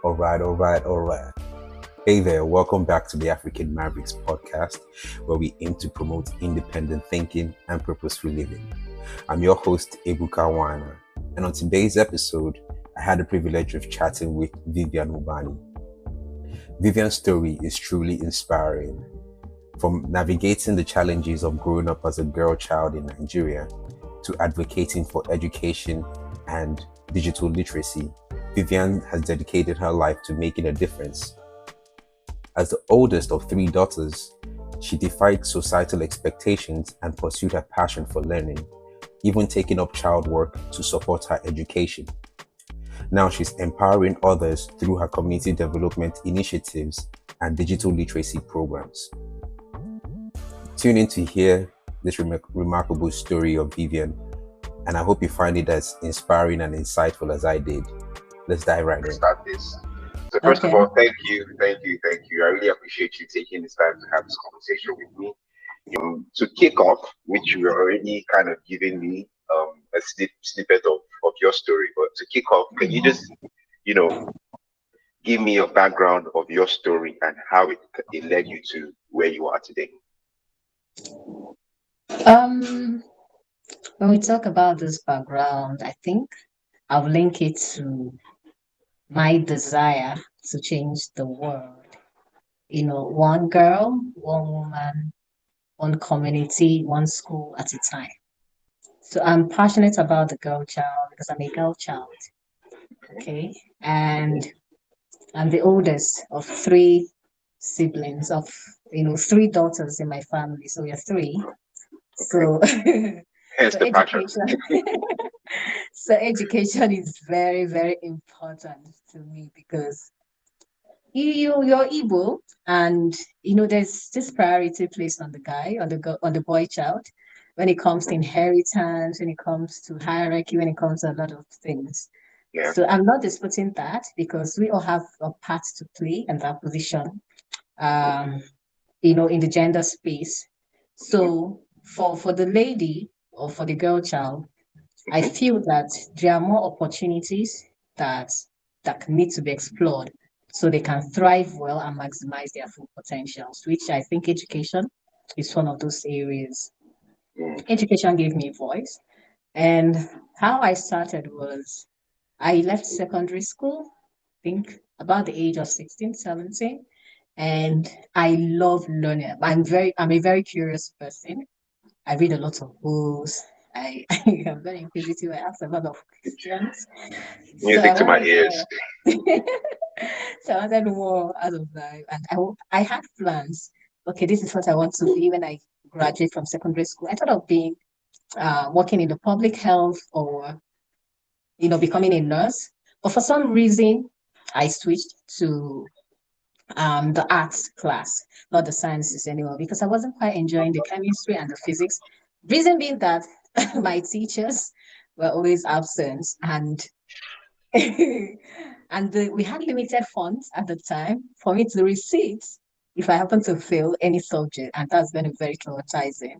All right. Hey there, welcome back to the African Mavericks podcast, where we aim to promote independent thinking and purposeful living. I'm your host, Ebuka Wana, and on today's episode, I had the privilege of chatting with Vivian Ubani. Vivian's story is truly inspiring. From navigating the challenges of growing up as a girl child in Nigeria to advocating for education and digital literacy, Vivian has dedicated her life to making a difference. As the oldest of three daughters, she defied societal expectations and pursued her passion for learning, even taking up child work to support her education. Now she's empowering others through her community development initiatives and digital literacy programs. Tune in to hear this remarkable story of Vivian, and I hope you find it as inspiring and insightful as I did. Let's dive right in. Start this. So first of all, thank you. I really appreciate you taking this time to have this conversation with me. To kick off, which you were already kind of giving me a snippet of your story, but to kick off, can you just, give me a background of your story and how it led you to where you are today? When we talk about this background, I think I'll link it to my desire to change the world. One girl, one woman, one community, one school at a time. So I'm passionate about the girl child because I'm a girl child. Okay. And I'm the oldest of three siblings, of three daughters in my family. So we are three. So Hence so the passion. so education is very, very important to me because you're Igbo, and there's this priority placed on the guy, on the boy child, when it comes to inheritance, when it comes to hierarchy, when it comes to a lot of things. Yeah. So I'm not disputing that because we all have a part to play in that position, in the gender space. So for the lady or for the girl child, I feel that there are more opportunities that need to be explored so they can thrive well and maximize their full potentials, which I think education is one of those areas. Education gave me a voice. And how I started was I left secondary school, I think about the age of 16, 17. And I love learning. I'm a very curious person. I read a lot of books. I am very inquisitive. I ask a lot of questions. So I Music to my wanted ears. so I wanted more out of life. And I had plans. Okay, this is what I want to be when I graduate from secondary school. I thought of being working in the public health or becoming a nurse. But for some reason, I switched to the arts class, not the sciences anymore, because I wasn't quite enjoying the chemistry and the physics. Reason being that my teachers were always absent, and we had limited funds at the time for me to receipt if I happen to fail any subject, and that's going to be very traumatizing.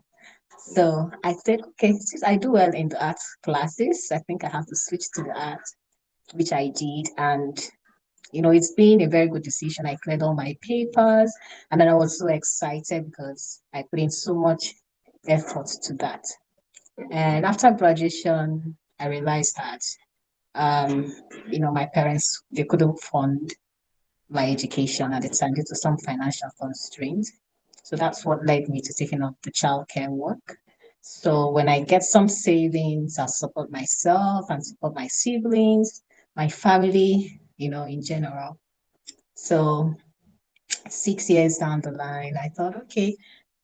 So I said, okay, since I do well in the arts classes, I think I have to switch to the art, which I did, and it's been a very good decision. I cleared all my papers, and then I was so excited because I put in so much effort to that. And after graduation, I realized that, my parents, they couldn't fund my education at the time due to some financial constraints. So that's what led me to taking up the childcare work. So when I get some savings, I'll support myself and support my siblings, my family, in general. So 6 years down the line, I thought, okay,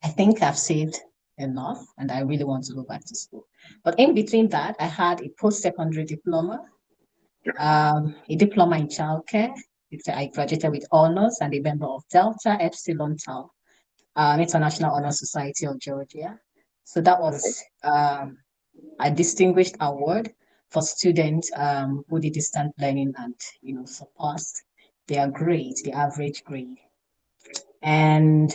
I think I've saved enough and I really want to go back to school. But in between that, I had a post-secondary diploma, a diploma in childcare. I graduated with honors and a member of Delta Epsilon Tau, International Honor Society of Georgia. So that was a distinguished award for students who did distant learning and surpassed their grade, the average grade. And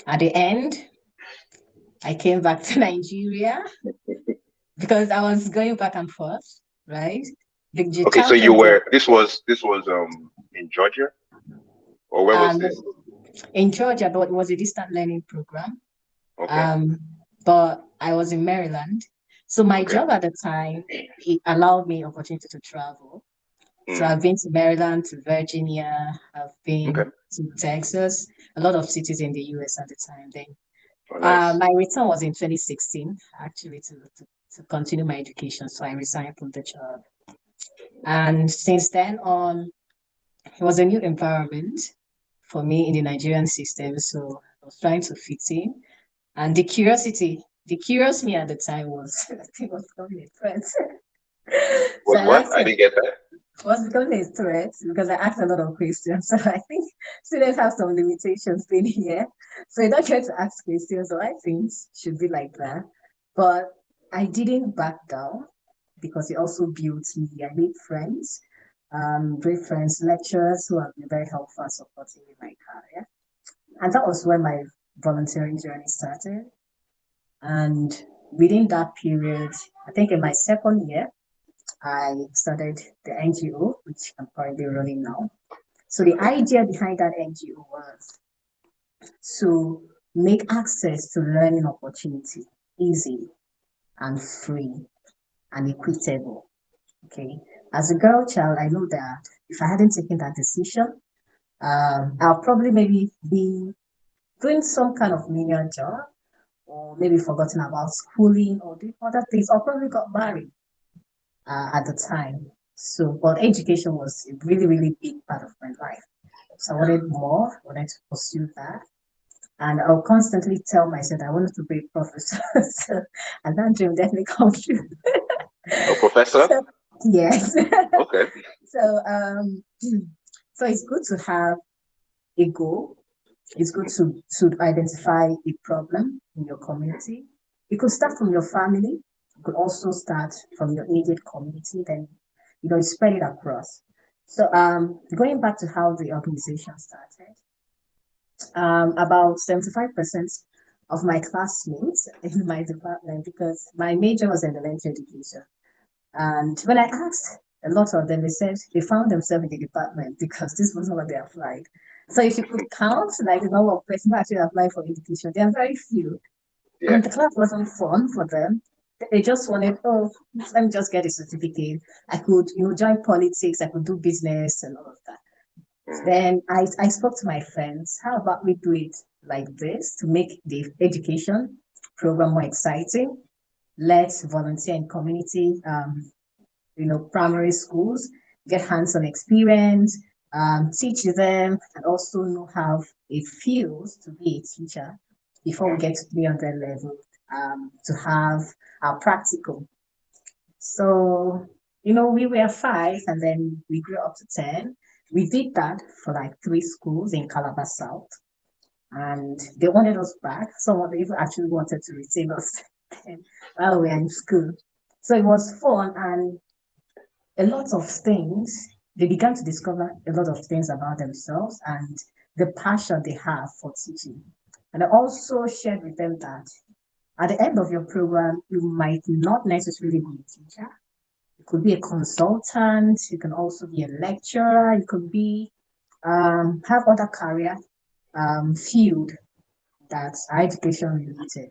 at the end, I came back to Nigeria because I was going back and forth, right? Okay, so you were this was in Georgia? Or where was this? In Georgia, but it was a distant learning program. Okay. But I was in Maryland. So my Okay. job at the time, it allowed me opportunity to travel. So I've been to Maryland, to Virginia, I've Okay. been to Texas, a lot of cities in the US at the time then. Oh, nice. My return was in 2016, actually, to continue my education. So I resigned from the job. And since then on, it was a new environment for me in the Nigerian system. So I was trying to fit in. And the curious me at the time was, I think, was becoming a threat. So Was I what? like I to, didn't get that. was becoming a threat because I asked a lot of questions. So I think students have some limitations being here. So you don't get to ask questions. So I think should be like that. But I didn't back down because it also built me. I made friends, great friends, lecturers who have been very helpful and supporting me in my career. And that was when my volunteering journey started. And within that period, I think in my second year, I started the NGO, which I'm currently running now. So the idea behind that NGO was to make access to learning opportunity easy and free and equitable. Okay. As a girl child, I know that if I hadn't taken that decision, I'll probably maybe be doing some kind of menial job or maybe forgotten about schooling or doing other things, or probably got married at the time. So, but education was a really, really big part of my life. So I wanted more, wanted to pursue that. And I'll constantly tell myself that I wanted to be a professor. So, and that dream definitely comes true. A professor? So, yes. Okay. So, so it's good to have a goal. It's good to identify a problem in your community. It could start from your family. It could also start from your immediate community. Then, you spread it across. So, going back to how the organization started, about 75% of my classmates in my department, because my major was in elementary education. And when I asked a lot of them, they said they found themselves in the department because this wasn't what they applied. So if you could count like the number of persons who actually applied for education, there are very few. Yeah. And the class wasn't fun for them. They just wanted, oh, let me just get a certificate. I could, join politics, I could do business and all of that. Then I spoke to my friends, how about we do it like this to make the education program more exciting? Let's volunteer in community, primary schools, get hands-on experience, teach them, and also know how it feels to be a teacher before we get to be on their level, to have our practical. So, we were five and then we grew up to 10. We did that for like 3 schools in Calabar South. And they wanted us back. Some of them even actually wanted to retain us while we were in school. So it was fun and a lot of things. They began to discover a lot of things about themselves and the passion they have for teaching. And I also shared with them that at the end of your program, you might not necessarily be a teacher. You could be a consultant. You can also be a lecturer. You could be have other career field that's education related,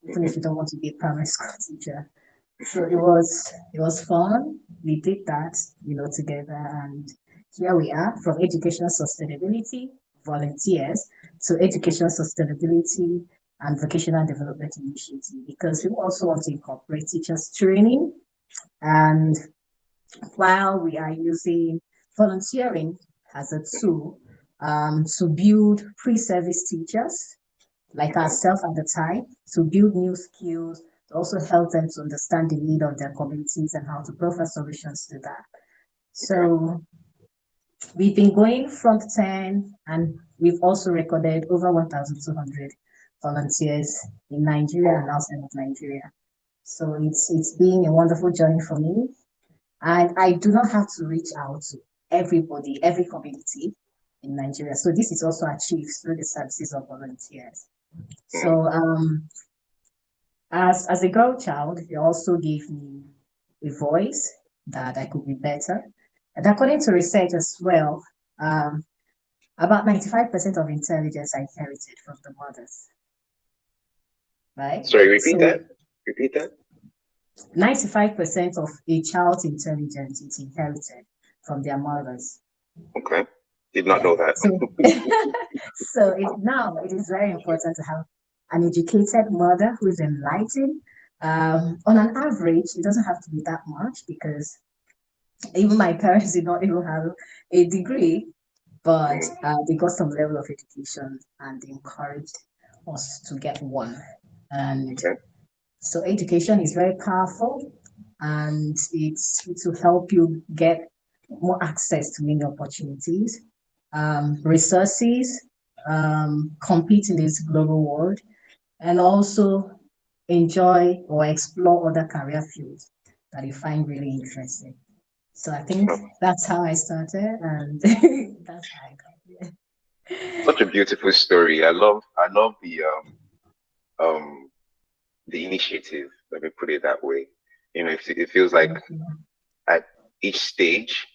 even if you don't want to be a primary school teacher. So it was fun. We did that, together, and here we are from educational sustainability volunteers to educational sustainability and vocational development initiative because we also want to incorporate teachers training and while we are using volunteering as a tool to build pre-service teachers like ourselves at the time, to build new skills, to also help them to understand the need of their communities and how to provide solutions to that. So we've been going from 10 and we've also recorded over 1,200 volunteers in Nigeria and outside of Nigeria. So it's been a wonderful journey for me. And I do not have to reach out to everybody, every community in Nigeria. So this is also achieved through the services of volunteers. So as a girl child, it also gave me a voice that I could be better. And according to research as well, About 95% of intelligence are inherited from the mothers, right? Sorry, repeat that. Repeat that. 95% of a child's intelligence is inherited from their mothers. Okay. Did not know that. So now it is very important to have an educated mother who is enlightened. On an average, it doesn't have to be that much because even my parents did not even have a degree, but they got some level of education and they encouraged us to get one. And so education is very powerful and it's to help you get more access to many opportunities, resources, compete in this global world, and also enjoy or explore other career fields that you find really interesting. So I think that's how I started, and that's how I got here. Such a beautiful story. I love the initiative. Let me put it that way. You know, it feels like at each stage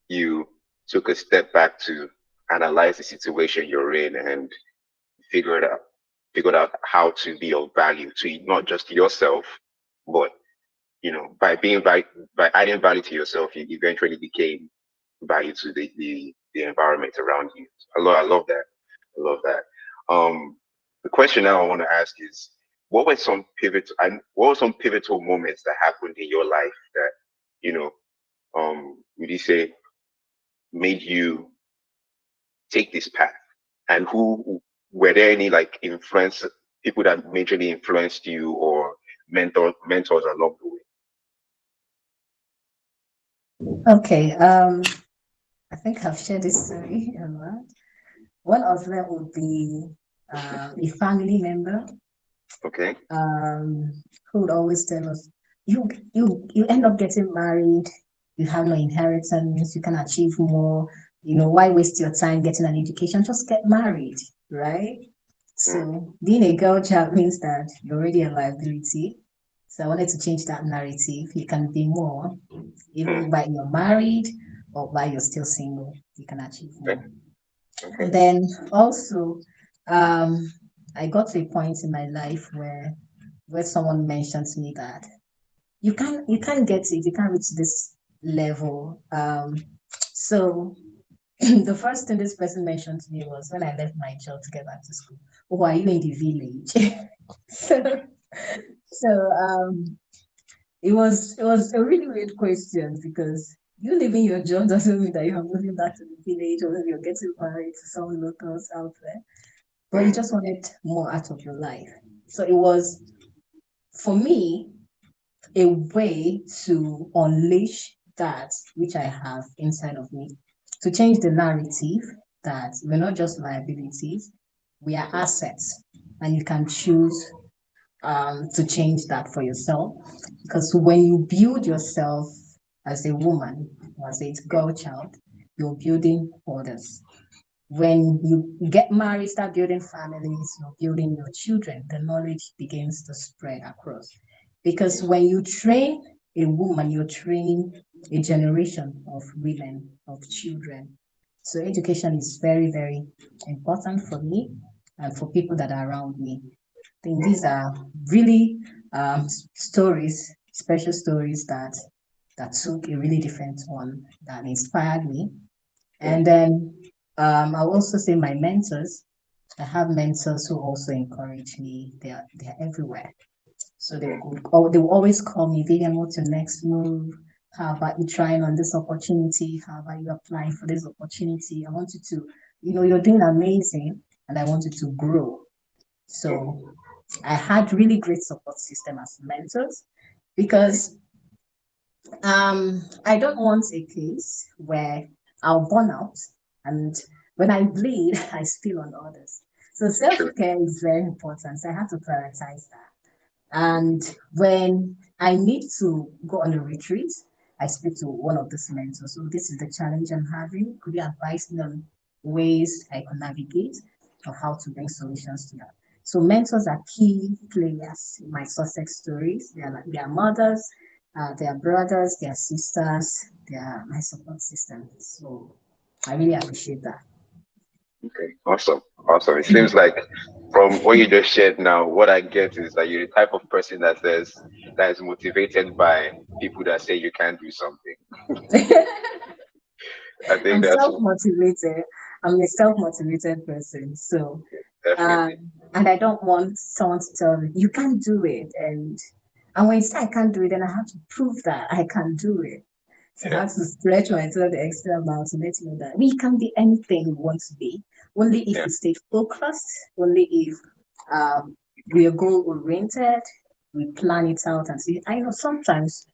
you took a step back to analyze the situation you're in and figured out how to be of value to not just yourself, but you know, by adding value to yourself, you eventually became value to the environment around you. I love that. I love that. The question now I want to ask is, what were some pivotal moments that happened in your life that, you know, would you say made you take this path? And who were there any like people that majorly influenced you or mentors along the way? Okay, I think I've shared this story a lot. One of them would be a family member Okay. who would always tell us, you end up getting married, you have no inheritance, you can achieve more. You know, why waste your time getting an education? Just get married, right? So being a girl child means that you're already a liability. So I wanted to change that narrative. You can be more, even while you're married or while you're still single, you can achieve more. And then also, I got to a point in my life where someone mentioned to me that you can't get it, you can't reach this level. So the first thing this person mentioned to me was when I left my job to get back to school. Oh, are you in the village? so so it was a really weird question because you leaving your job doesn't mean that you're moving back to the village or you're getting married to some locals out there, but you just wanted more out of your life. So it was, for me, a way to unleash that which I have inside of me, to change the narrative that we're not just liabilities, we are assets, and you can choose to change that for yourself. Because when you build yourself as a woman, or as a girl child, you're building others. When you get married, start building families, you're building your children, the knowledge begins to spread across. Because when you train a woman, you're training a generation of women, of children. So education is very, very important for me and for people that are around me. I think these are really stories, special stories that took a really different one that inspired me. And then I'll also say my mentors. I have mentors who also encourage me. They're everywhere. So they will always call me, Vivian, what's your next move? How about you trying on this opportunity? How about you applying for this opportunity? I want you to, you're doing amazing and I want you to grow. So I had really great support system as mentors because I don't want a case where I'll burn out and when I bleed, I spill on others. So self-care is very important. So I have to prioritize that. And when I need to go on a retreat, I speak to one of these mentors. So this is the challenge I'm having. Could you advise me on ways I can navigate or how to bring solutions to that? So mentors are key players in my success stories. They are mothers, they are brothers, they are sisters, they are my support system. So I really appreciate that. Okay, awesome. Awesome. It seems like from what you just shared now, what I get is that you're the type of person that is motivated by people that say you can't do something. I think I'm that's self-motivated. I'm a self-motivated person. So, definitely. and I don't want someone to tell me you can't do it. And when you say I can't do it, then I have to prove that I can do it. So I Yeah. have to stretch myself the extra amount to let you know that we can be anything we want to be. Only if Yeah. we stay focused, only if um, we are goal oriented, we plan it out and see. I know sometimes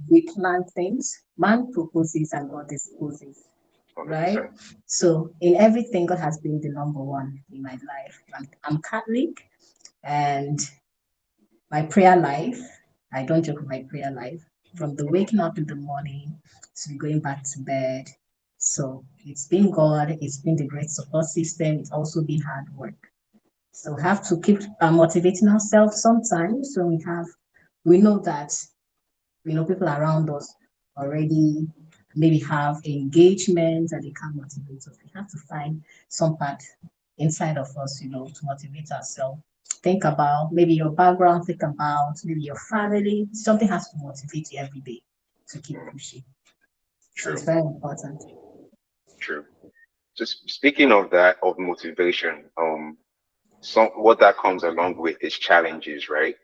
we plan things, man proposes and God disposes, right? 100%. So in everything, God has been the number one in my life. I'm Catholic, and my prayer life, I don't joke with my prayer life, from the waking up in the morning to going back to bed. So it's been God, it's been the great support system, it's also been hard work. So we have to keep motivating ourselves sometimes. So we know that, people around us already maybe have engagement and they can't motivate us. We have to find some part inside of us, to motivate ourselves. Think about maybe your background, think about maybe your family. Something has to motivate you every day to keep Mm, pushing. So it's true. very important. True. Just speaking of that, of motivation, some what that comes along with is challenges, right?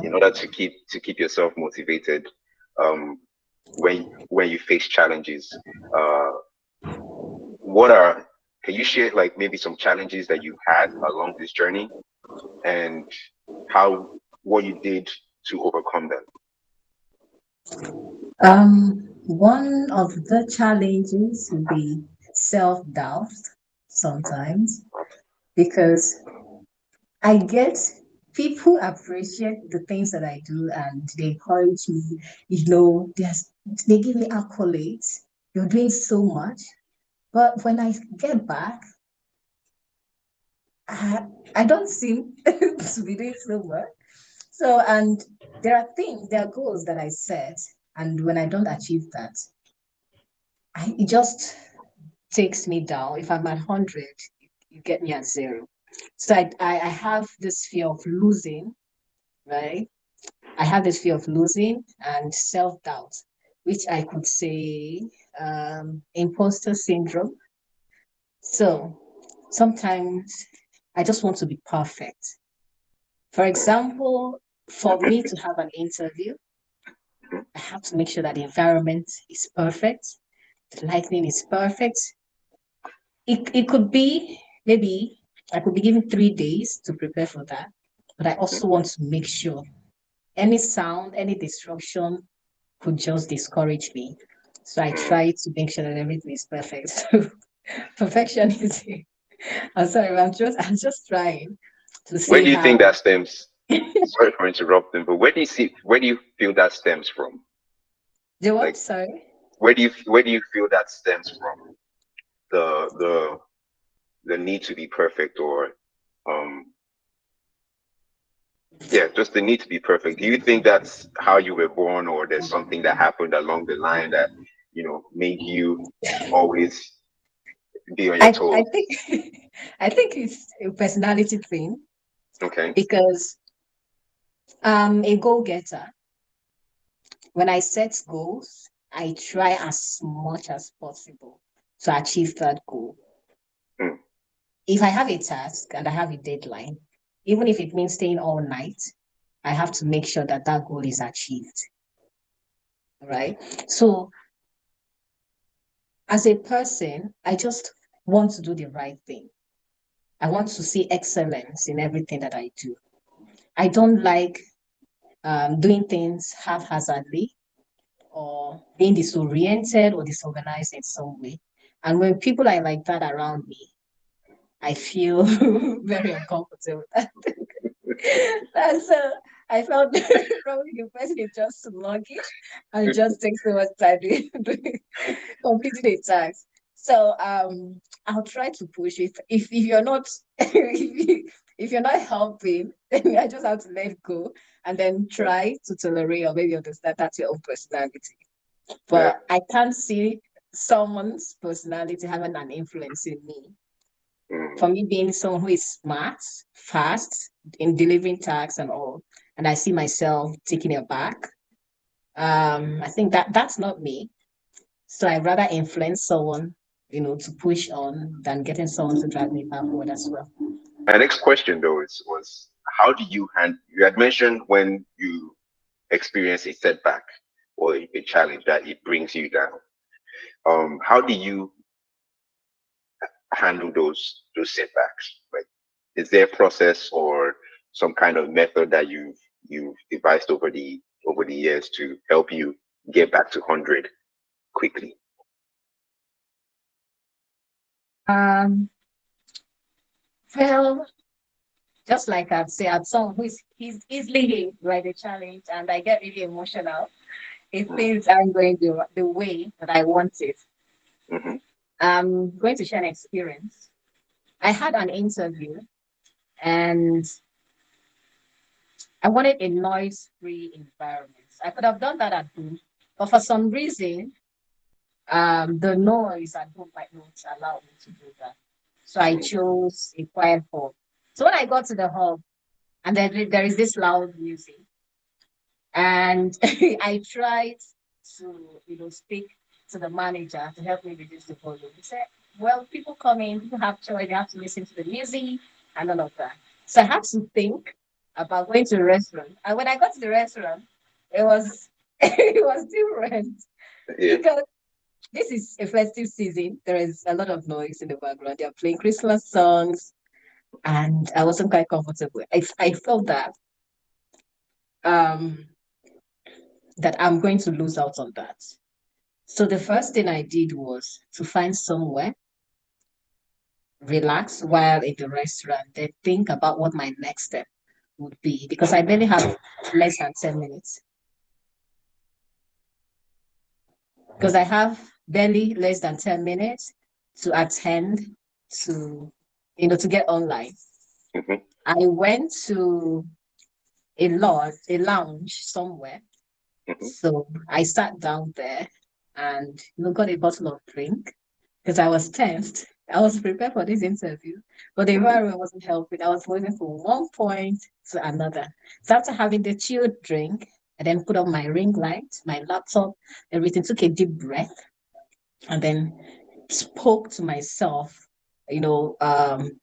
In Mhm. order to keep yourself motivated, um, when you face challenges, uh, what are can you share like maybe some challenges that you've had along this journey and how what you did to overcome them? One of the challenges would be self-doubt sometimes because I get people appreciate the things that I do and they encourage me, they give me accolades. You're doing so much. But when I get back, I don't seem to be doing so much. So, and there are goals that I set. And when I don't achieve that, it just takes me down. If I'm at 100, you get me at zero. So I have this fear of losing, right? I have this fear of losing and self doubt, which I could say imposter syndrome. So sometimes I just want to be perfect. For example, for me to have an interview, I have to make sure that the environment is perfect, the lighting is perfect. It could be maybe I could be given 3 days to prepare for that, but I Mhm. also want to make sure any sound, any disruption could just discourage me. So I Mm. try to make sure that everything is perfect. So perfectionism. I'm sorry, I'm just trying to Where see do you think how that stems? Sorry for interrupting, but where do you feel that stems from? the what? Like Sorry. where do you feel that stems from? The the the need to be perfect or um yeah, just the need to be perfect. Do you think that's how you were born or there's something that happened along the line that, made you always be on your I toes? think I think it's a personality thing Okay. because a goal-getter. When I set goals, I try as much as possible to achieve that goal. Mm, If I have a task and I have a deadline, even if it means staying all night, I have to make sure that that goal is achieved, right? So as a person, I just want to do the right thing. I want to see excellence in everything that I do. I don't like doing things haphazardly or being disoriented or disorganized in some way. And when people are like that around me, I feel very uncomfortable. That's I felt probably the person is just sluggish and just takes so much time doing completing a task. So I'll try to push it. If you're not if you're not helping, then I just have to let go and then yeah. try to tolerate or maybe understand that's your own personality. Yeah. But I can't see someone's personality having an influence in me. Mm. For me, being someone who is smart, fast in delivering tasks and all, and I see myself taking it back. I think that's not me. So I'd rather influence someone, to push on than getting someone to drag me backward as well. My next question though was how do you you had mentioned when you experience a setback or a challenge that it brings you down. How do you handle those setbacks? Like, is there a process or some kind of method that you've devised over the years to help you get back to 100 quickly? Well, just like I'd say, I'm someone he's easily hit by the challenge, and I get really emotional if things aren't going the way that I want it. Mm-hmm. I'm going to share an experience. I had an interview, and I wanted a noise-free environment. I could have done that at home, but for some reason, the noise at home might not allow me to do that. So I chose a quiet hall. So when I got to the hall, and then there is this loud music, and I tried to, speak to the manager to help me reduce the volume. He said, "Well, people come in, people have choice, they have to listen to the music and all of that." So I had to think about going to the restaurant. And when I got to the restaurant, it was it was different Yeah. because this is a festive season. There is a lot of noise in the background. They are playing Christmas songs, and I wasn't quite comfortable. I felt um that I'm going to lose out on that. So the first thing I did was to find somewhere, relax while in the restaurant, then think about what my next step would be because I barely have less than 10 minutes. Because I have barely less than 10 minutes to attend to, to get online. Mm-hmm. I went to a lounge somewhere. Mm-hmm. So I sat down there and got a bottle of drink because I was tensed. I was prepared for this interview, but the environment wasn't helping. I was moving from one point to another. So after having the chilled drink, I then put on my ring light, my laptop, everything, took a deep breath, and then spoke to myself, you know, um,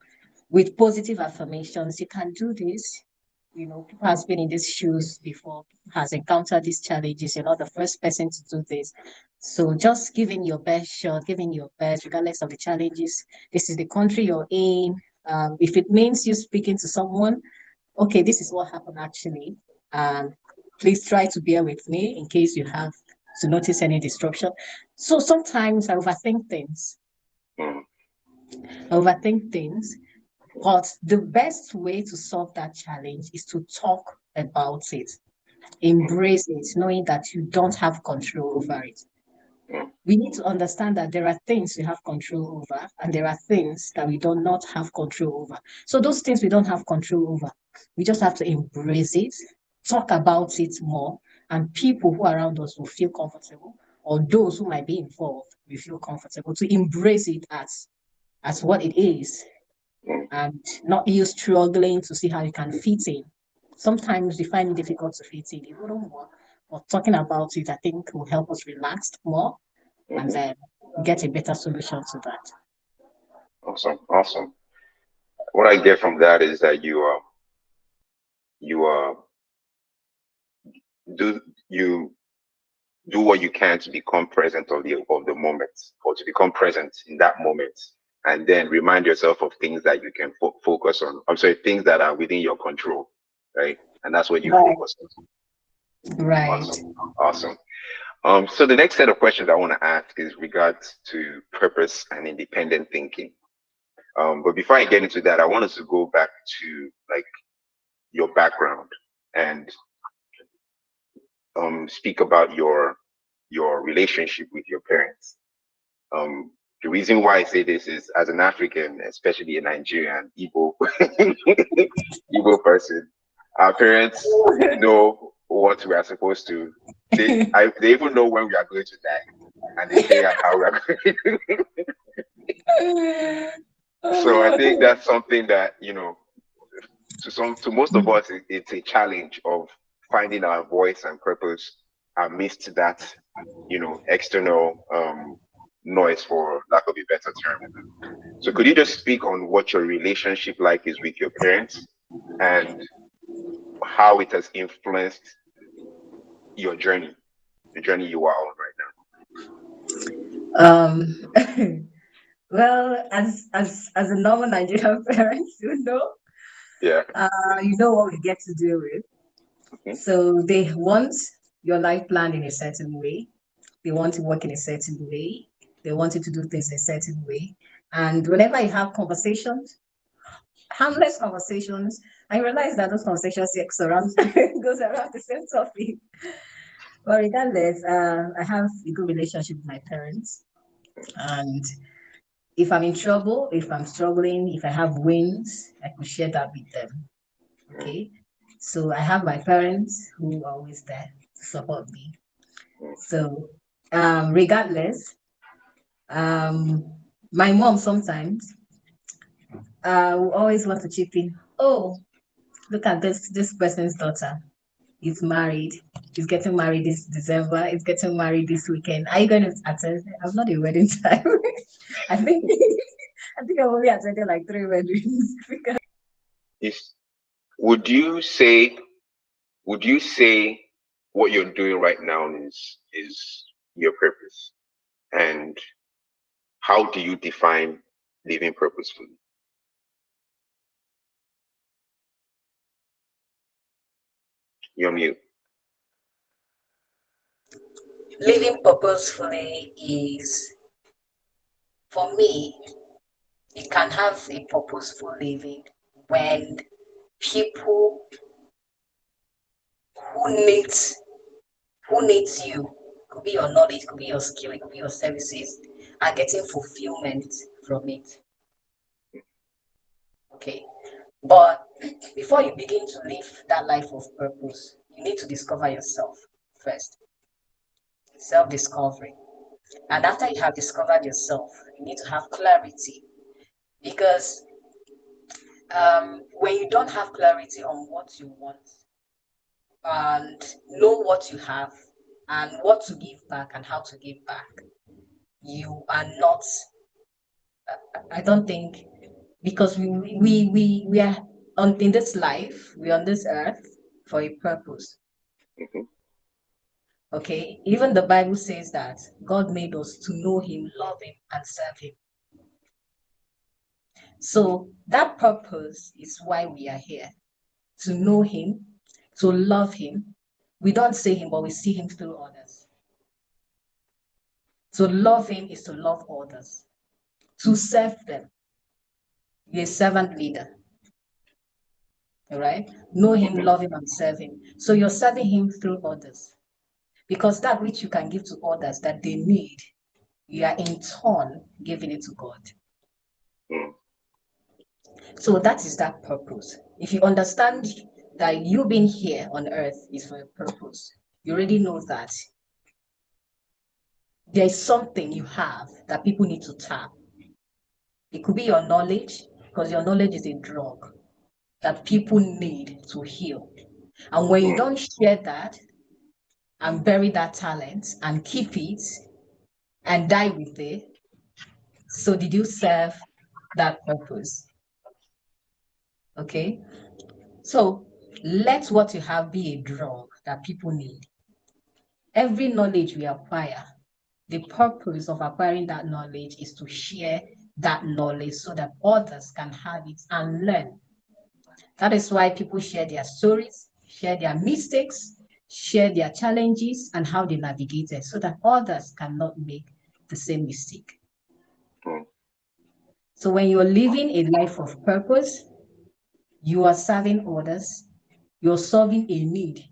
with positive affirmations. You can do this. People has been in these shoes before, has encountered these challenges. You're not the first person to do this. So just giving your best shot, giving your best, regardless of the challenges. This is the country you're in. If it means you speaking to someone, okay, this is what happened actually. Please try to bear with me in case you have to notice any disruption. So sometimes I overthink things. But the best way to solve that challenge is to talk about it, embrace it, knowing that you don't have control over it. We need to understand that there are things we have control over and there are things that we do not have control over. So those things we don't have control over, we just have to embrace it, talk about it more, and people who are around us will feel comfortable, or those who might be involved will feel comfortable to embrace it as what it is, and not you struggling to see how you can fit in. Sometimes we find it difficult to fit in. It wouldn't work. But talking about it, I think, will help us relax more and then get a better solution to that. Awesome. What I get from that is that you do you do what you can to become present of the moment, or to become present in that moment, and then remind yourself of things that you can focus on. I'm sorry, things that are within your control, right? And that's what you focus on. Right. Awesome. So the next set of questions I want to ask is regards to purpose and independent thinking. But before I get into that, I want us to go back to like your background and speak about your relationship with your parents. The reason why I say this is, as an African, especially a Nigerian Igbo Igbo person, our parents know what we are supposed to. They even know when we are going to die, and the day and how we are going. So I think that's something that, you know, to most of us, it's a challenge of finding our voice and purpose amidst that, you know, external noise, for lack of a better term. So could you just speak on what your relationship like is with your parents and how it has influenced your journey, the journey you are on right now? Well, as a normal Nigerian parent, yeah, you know what we get to deal with. mm-hmm. So they want your life planned in a certain way. They want to work in a certain way. They want you to do things in a certain way. And whenever you have conversations, harmless conversations, I realize that those conversations goes around the same topic. But regardless, I have a good relationship with my parents, and if I'm in trouble, if I'm struggling, if I have wins, I could share that with them. Okay. So I have my parents who are always there to support me. So regardless, my mom sometimes will always want to chip in. Oh, look at this person's daughter. He's married. He's getting married this December. He's getting married this weekend. Are you going to attend? I'm not a wedding time. I think I've only attended like 3 weddings. Would you say what you're doing right now is your purpose? And how do you define living purposefully? You're mute. Living purposefully is, for me, you can have a purposeful living when people who needs you, could be your knowledge, could be your skill, it could be your services, are getting fulfillment from it. Okay. But before you begin to live that life of purpose, you need to discover yourself first. Self-discovery. And after you have discovered yourself, you need to have clarity. Because when you don't have clarity on what you want and know what you have and what to give back and how to give back, you are not, I don't think, because we are in this life, we're on this earth for a purpose. Mm-hmm. Okay, even the Bible says that God made us to know Him, love Him, and serve Him. So that purpose is why we are here, to know Him, to love Him. We don't see Him, but we see Him through others. To love Him is to love others, to serve them. You're a servant leader. All right? Know Him, love Him, and serve Him. So you're serving Him through others. Because that which you can give to others that they need, you are in turn giving it to God. So that is that purpose. If you understand that you being here on earth is for a purpose, you already know that there is something you have that people need to tap. It could be your knowledge, because your knowledge is a drug that people need to heal. And when you don't share that and bury that talent and keep it and die with it, so did you serve that purpose? Okay. So let what you have be a drug that people need. Every knowledge we acquire, the purpose of acquiring that knowledge is to share that knowledge so that others can have it and learn. That is why people share their stories, share their mistakes, share their challenges and how they navigated so that others cannot make the same mistake. So when you're living a life of purpose, you are serving others, you're solving a need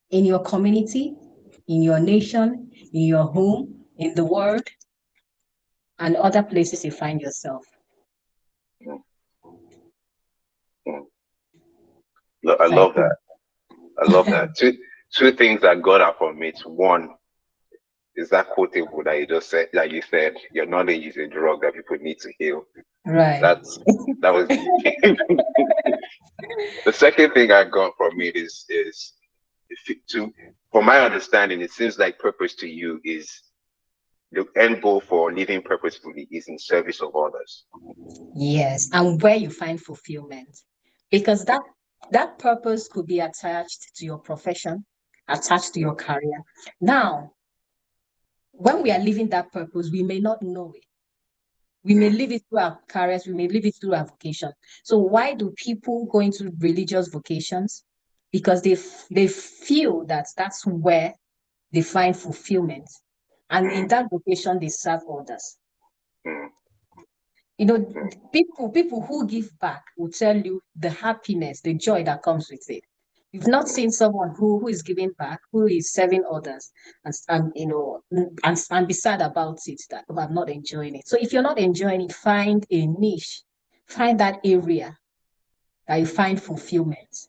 in your community, in your nation, in your home, in the world, and other places you find yourself. I love that. I love that. Two things that got out from it. One is that quotable that you just said, that you said, your knowledge is a drug that people need to heal. Right. That was deep. The second thing I got from it is from my understanding, it seems like purpose to you is the end goal for living purposefully is in service of others. Yes, and where you find fulfillment, because that purpose could be attached to your profession, attached to your career. Now, when we are living that purpose, we may not know it. We may live it through our careers, we may live it through our vocation. So why do people go into religious vocations? Because they feel that that's where they find fulfillment. And in that vocation, they serve others. You know, people who give back will tell you the happiness, the joy that comes with it. You've not seen someone who is giving back, who is serving others, and you know, and be sad about it that oh, I'm not enjoying it. So if you're not enjoying it, find a niche, find that area that you find fulfillment,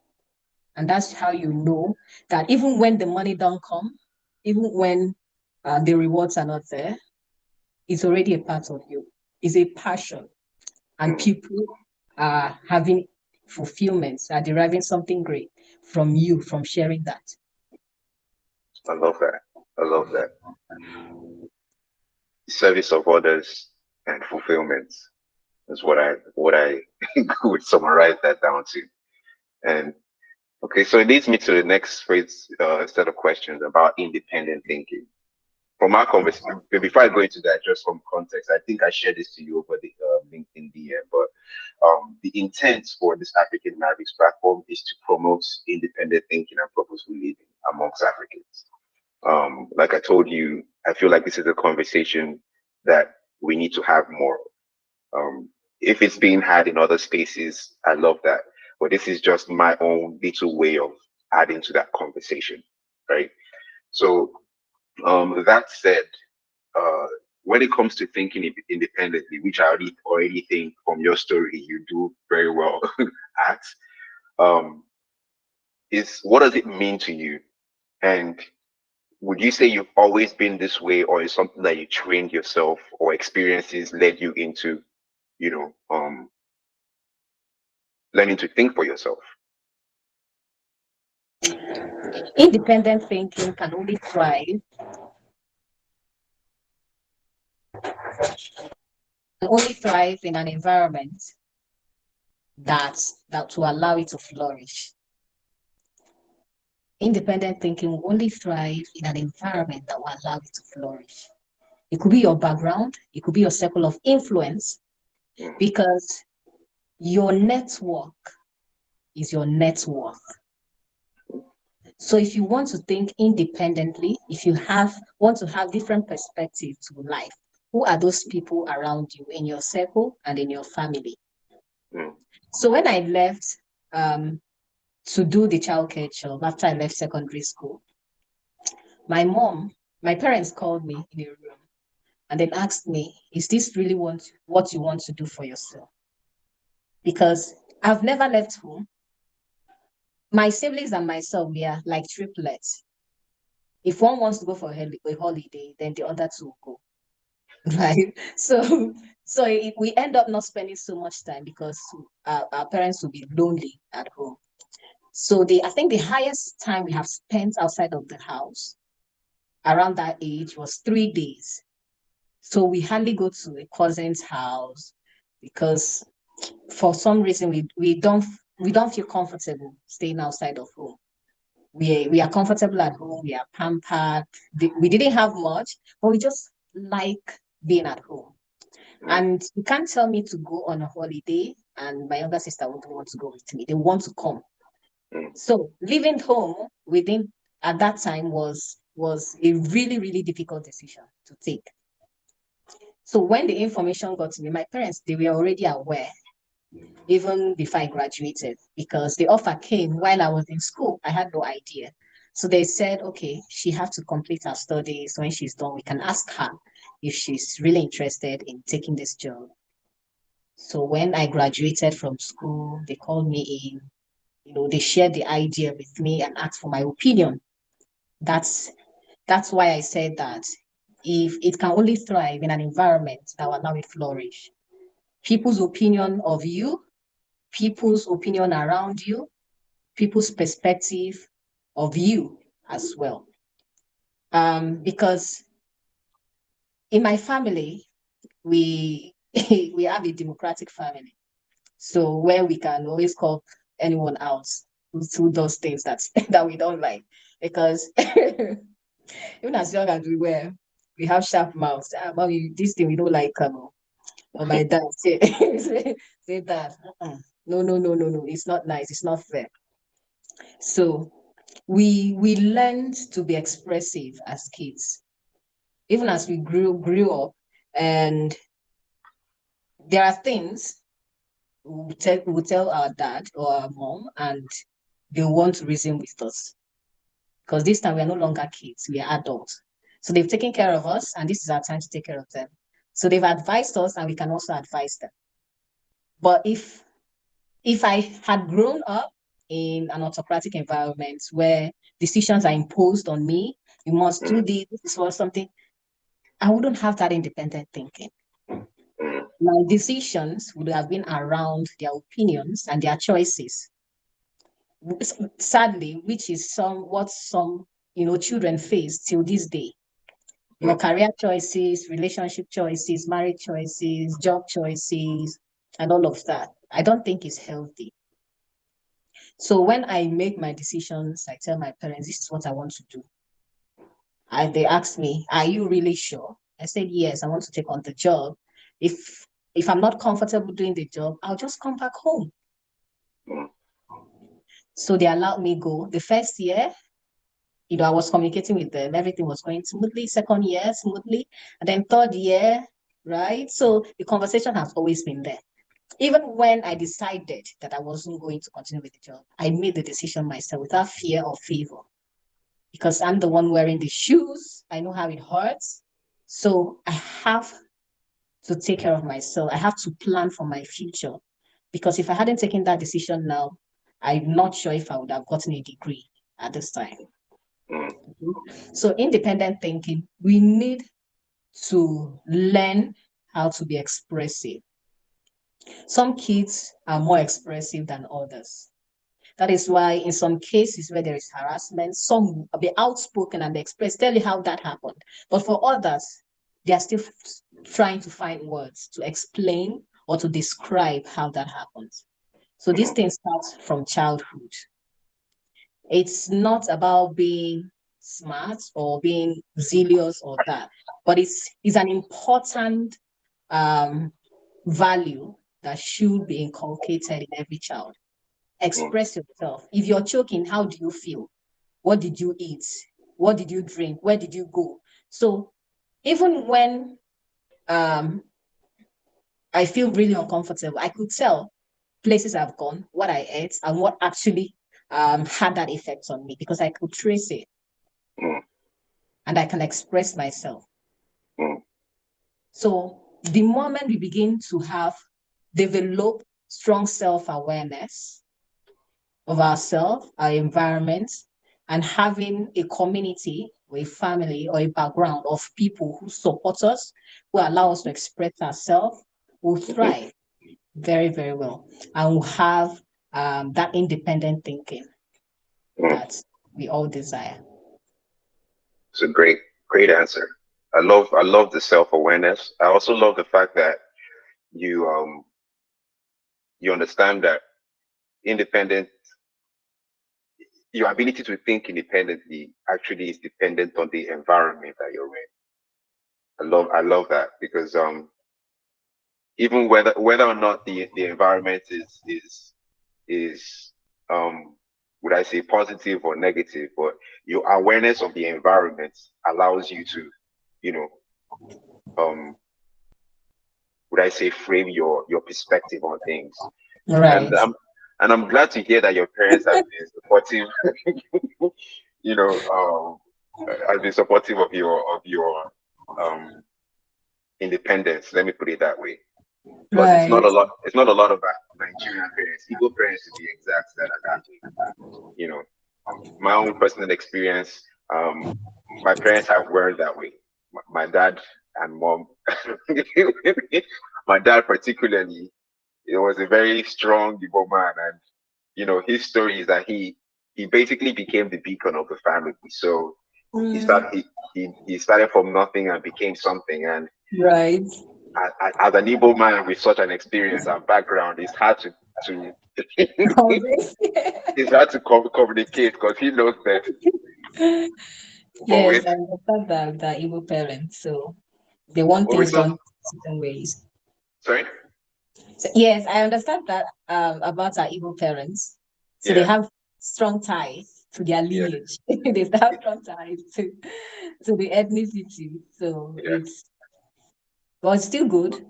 and that's how you know that even when the money don't come, even when the rewards are not there, it's already a part of you. It's a passion, and people are having fulfillments, are deriving something great from you, from sharing that. I love that. I love that. Service of others and fulfillment is what I would summarize that down to. And okay, so it leads me to the next phrase, set of questions about independent thinking. From our conversation, before I go into that, just from context, I think I shared this to you over the LinkedIn DM, but the intent for this African Mavericks platform is to promote independent thinking and purposeful living amongst Africans. Like I told you, I feel like this is a conversation that we need to have more. If it's being had in other spaces, I love that. But this is just my own little way of adding to that conversation, right? So that said, when it comes to thinking independently, which I already think from your story you do very well at, is what does it mean to you? And would you say you've always been this way, or is something that you trained yourself or experiences led you into, you know, learning to think for yourself? Independent thinking can only thrive in an environment that will allow it to flourish. Independent thinking will only thrive in an environment that will allow it to flourish. It could be your background, it could be your circle of influence, because your network is your net worth. So if you want to think independently, if you want to have different perspectives to life, who are those people around you in your circle and in your family? So when I left to do the childcare job after I left secondary school, my parents called me in a room and then asked me, is this really what you want to do for yourself? Because I've never left home. My siblings and myself, we are like triplets. If one wants to go for a holiday, then the other two will go, right? So we end up not spending so much time because our parents will be lonely at home. So I think the highest time we have spent outside of the house around that age was 3 days. So we hardly go to a cousin's house because for some reason we don't feel comfortable staying outside of home. We are comfortable at home, we are pampered. We didn't have much, but we just like being at home. And you can't tell me to go on a holiday and my younger sister wouldn't want to go with me. They want to come. So leaving home at that time was a really, really difficult decision to take. So when the information got to me, my parents, they were already aware, even before I graduated, because the offer came while I was in school. I had no idea. So they said, okay, she has to complete her studies. When she's done, we can ask her if she's really interested in taking this job. So when I graduated from school, they called me in. they share the idea with me and ask for my opinion. That's why I said that if it can only thrive in an environment that will allow it flourish. People's opinion of you, people's opinion around you, people's perspective of you as well. Because in my family, we we have a democratic family. So where we can always call anyone out who does things that we don't like. Because even as young as we were, we have sharp mouths. But this thing we don't like. Or my dad say, say that. No, no, no, no, no. It's not nice. It's not fair. So we learned to be expressive as kids, even as we grew up, and there are things we tell our dad or our mom, and they want to reason with us because this time we are no longer kids, we are adults. So they've taken care of us, and this is our time to take care of them. So they've advised us, and we can also advise them. But if I had grown up in an autocratic environment where decisions are imposed on me, you must do this or something, I wouldn't have that independent thinking. My decisions would have been around their opinions and their choices. Sadly, which is what some children face till this day. Your career choices, relationship choices, marriage choices, job choices, and all of that. I don't think it's healthy. So when I make my decisions, I tell my parents, this is what I want to do. And they ask me, are you really sure? I said, yes, I want to take on the job. If I'm not comfortable doing the job, I'll just come back home. So they allowed me go. The first year, I was communicating with them. Everything was going smoothly. Second year, smoothly. And then third year, right? So the conversation has always been there. Even when I decided that I wasn't going to continue with the job, I made the decision myself without fear or favor. Because I'm the one wearing the shoes. I know how it hurts. So I have to take care of myself. I have to plan for my future. Because if I hadn't taken that decision now, I'm not sure if I would have gotten a degree at this time. So independent thinking, we need to learn how to be expressive. Some kids are more expressive than others. That is why in some cases where there is harassment, some will be outspoken and express, tell you how that happened. But for others, they are still trying to find words to explain or to describe how that happens. So these things start from childhood. It's not about being smart or being zealous or that, but it's an important value that should be inculcated in every child. Express yourself. If you're choking, how do you feel? What did you eat? What did you drink? Where did you go? So even when I feel really uncomfortable, I could tell places I've gone, what I ate, and what actually had that effect on me because I could trace it and I can express myself. So the moment we begin to develop strong self-awareness of ourselves, our environment, and having a community or a family or a background of people who support us, who allow us to express ourselves, will thrive very, very well. And will have that independent thinking that we all desire. It's a great answer. I love the self-awareness. I also love the fact that you understand that independent, your ability to think independently actually is dependent on the environment that you're in. I love that because even whether or not the environment is would I say positive or negative, but your awareness of the environment allows you to, would I say frame your perspective on things. Right. And I'm glad to hear that your parents have been supportive, have been supportive of your independence. Let me put it that way. But it's not Right. a lot. It's not a lot of Nigerian parents, Igbo parents to be exact, that are that way. You know, my own personal experience. My parents have weren't that way. My dad and mom. My dad particularly, he was a very strong Igbo man, and his story is that he basically became the beacon of the family. So he Mm, started he started from nothing and became something. And right. as an Igbo man with such an experience and background, it's hard to Convince. it's hard to communicate because he knows that. But Yes, with I understand that the Igbo parents, so they want but with things some done certain ways. sorry, So, yes, I understand that about our Igbo parents. So they yeah, have strong ties to their yeah, lineage. They have strong ties to the ethnicity. So yeah, it's still good.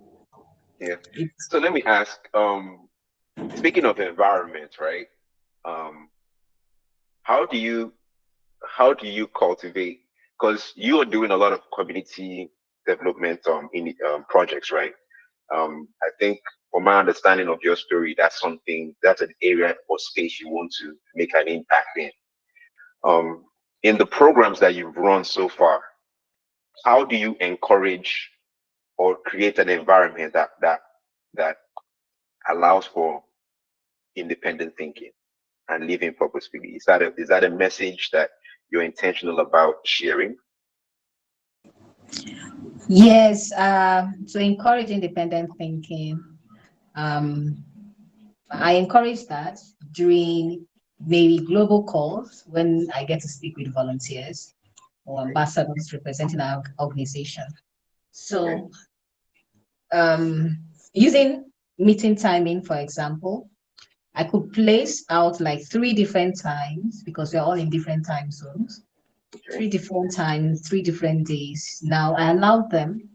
yeah. It's So let me ask, speaking of environment, right? Um, how do you cultivate, because you are doing a lot of community development in projects, right? I think from my understanding of your story, that's an area or space you want to make an impact um in the programs that you've run so far. How do you encourage or create an environment that allows for independent thinking and living purposefully? Is that a message that you're intentional about sharing? yes, to encourage independent thinking. Um, I encourage that during maybe global calls when I get to speak with volunteers or Okay. ambassadors representing our organization. Okay. So, um, using meeting timing, for example, I could place out like three different times because we're all in different time zones, Okay. three different times, 3 different days. Now I allow them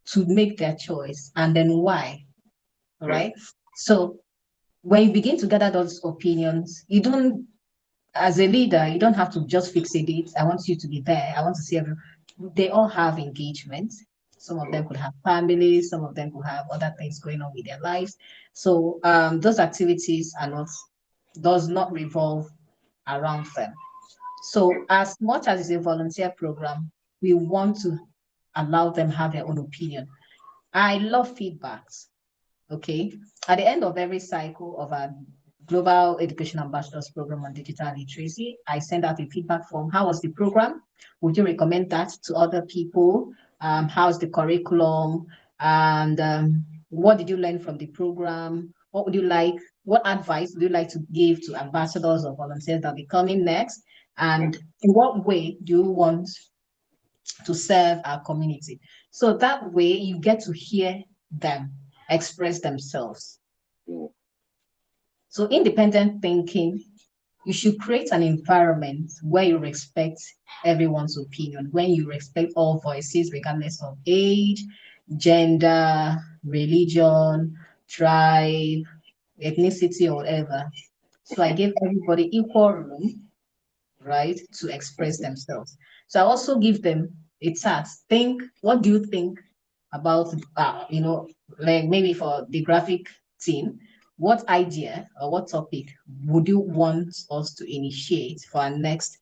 to make their choice and then why. All Hmm. right. So when you begin to gather those opinions, you don't, as a leader, you don't have to just fix a date. I want you to be there. I want to see everyone. They all have engagement. Some of Hmm. them could have families, some of them could have other things going on with their lives. So those activities does not revolve around them. Hmm. So as much as it's a volunteer program, we want to allow them have their own opinion. I love feedbacks. Okay. At the end of every cycle of our Global Education Ambassadors Program on Digital Literacy, I send out a feedback form. How was the program? Would you recommend that to other people? How's the curriculum? And what did you learn from the program? What would you like? What advice would you like to give to ambassadors or volunteers that will be coming next? Hmm. And in what way do you want to serve our community? So that way you get to hear them express themselves. Hmm. So independent thinking, you should create an environment where you respect everyone's opinion, when you respect all voices, regardless of age, gender, religion, tribe, ethnicity, or whatever. So I give everybody equal room, right, to express themselves. So I also give them a task. Think, what do you think about, like maybe for the graphic team, what idea or what topic would you want us to initiate for our next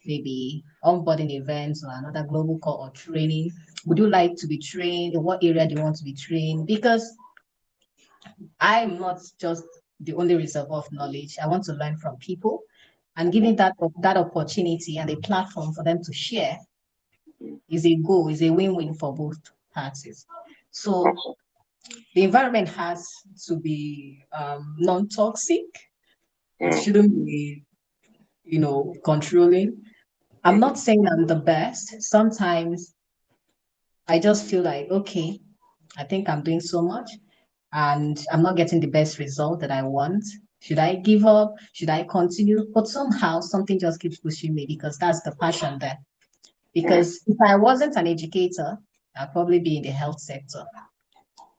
maybe onboarding events or another global call or training? Would you like to be trained? In what area do you want to be trained? Because I'm not just the only reservoir of knowledge. I want to learn from people and giving that opportunity and a platform for them to share is a goal, is a win-win for both parties. So Awesome. the environment has to be non-toxic. It Hmm. shouldn't be, controlling. I'm Hmm. not saying I'm the best. Sometimes I just feel like, okay, I think I'm doing so much and I'm not getting the best result that I want. Should I give up? Should I continue? But somehow something just keeps pushing me because that's the passion there. Hmm. Because if I wasn't an educator, I'd probably be in the health sector.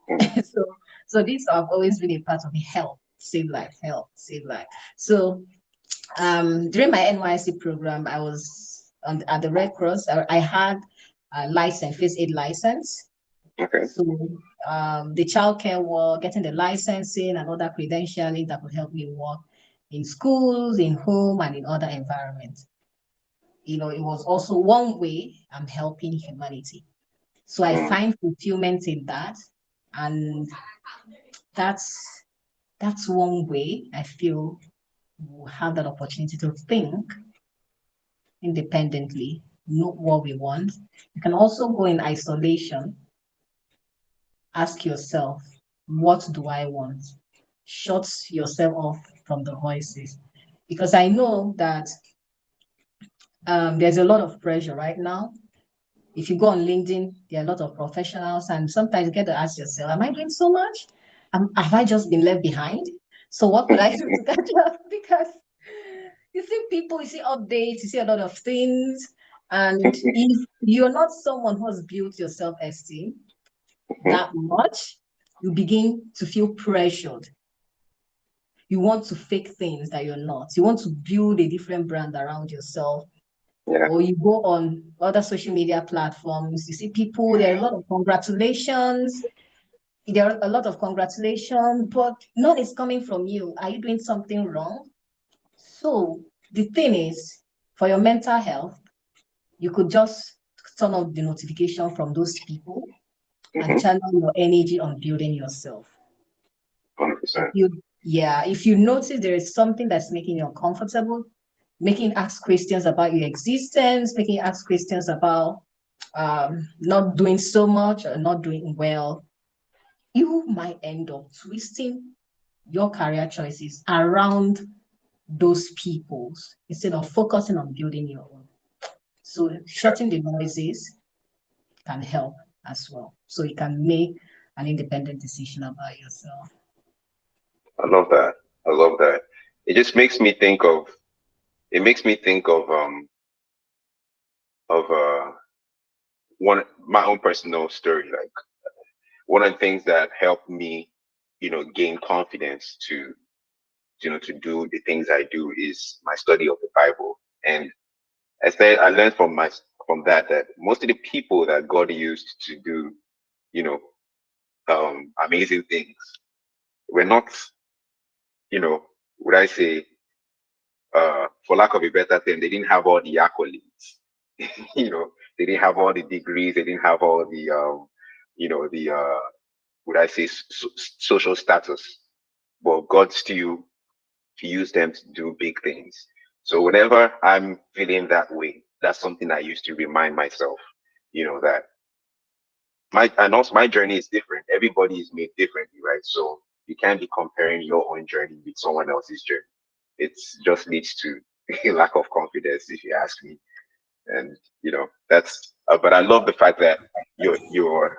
Hmm. so so these have always been a part of the health, save life. So during my NYC program, I was at the Red Cross. I had a license, first aid license. Okay. So the childcare work, getting the licensing and other credentialing that would help me work in schools, in home, and in other environments. It was also one way I'm helping humanity. So I find fulfillment in that. And that's one way I feel we'll have that opportunity to think independently, know what we want. You can also go in isolation, ask yourself, what do I want? Shut yourself off from the voices. Because I know that there's a lot of pressure right now. If you go on LinkedIn, there are a lot of professionals, and sometimes you get to ask yourself, am I doing so much? Have I just been left behind? So what could I do to catch up? Because you see people, you see updates, you see a lot of things. And if you're not someone who has built your self-esteem that much, you begin to feel pressured. You want to fake things that you're not. You want to build a different brand around yourself. Yeah. Or you go on other social media platforms, you see people, there are a lot of congratulations. There are a lot of congratulations, but none is coming from you. Are you doing something wrong? So the thing is, for your mental health, you could just turn off the notification from those people and channel your energy on building yourself. 100%. If you notice there is something that's making you uncomfortable, making ask questions about your existence, making ask questions about not doing so much or not doing well, you might end up twisting your career choices around those people's instead of focusing on building your own. So shutting the noises can help as well. So you can make an independent decision about yourself. I love that. I love that. It just makes me think of one my own personal story. Like one of the things that helped me, gain confidence to to do the things I do is my study of the Bible. And I learned from that most of the people that God used to do, you know, amazing things were not, would I say, for lack of a better term, they didn't have all the accolades. They didn't have all the degrees, they didn't have all the the would I say social status, but God still used them to do big things. So whenever I'm feeling that way, that's something I used to remind myself, that my journey is different. Everybody is made differently, right? So you can't be comparing your own journey with someone else's journey. It just leads to a lack of confidence, if you ask me. And that's. But I love the fact that you're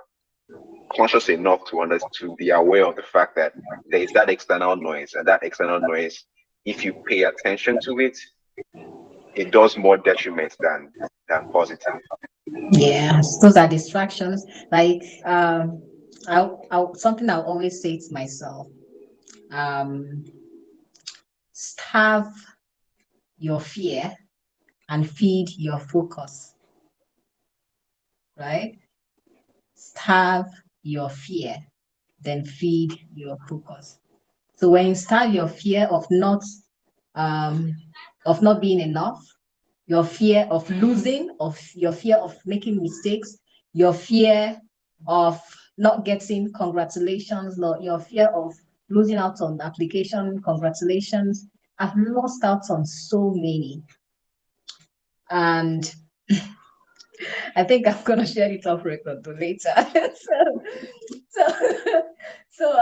conscious enough to be aware of the fact that there is that external noise, and that external noise, if you pay attention to it, it does more detriment than positive. Yes, those are distractions. Like something I'll always say to myself, um, starve your fear and feed your focus, right? Starve your fear, then feed your focus. So when you starve your fear um, of not being enough, your fear of losing, of your fear of making mistakes, your fear of not getting congratulations, your fear of losing out on the application, congratulations. I've lost out on so many. And I think I'm gonna share it off record to later. so,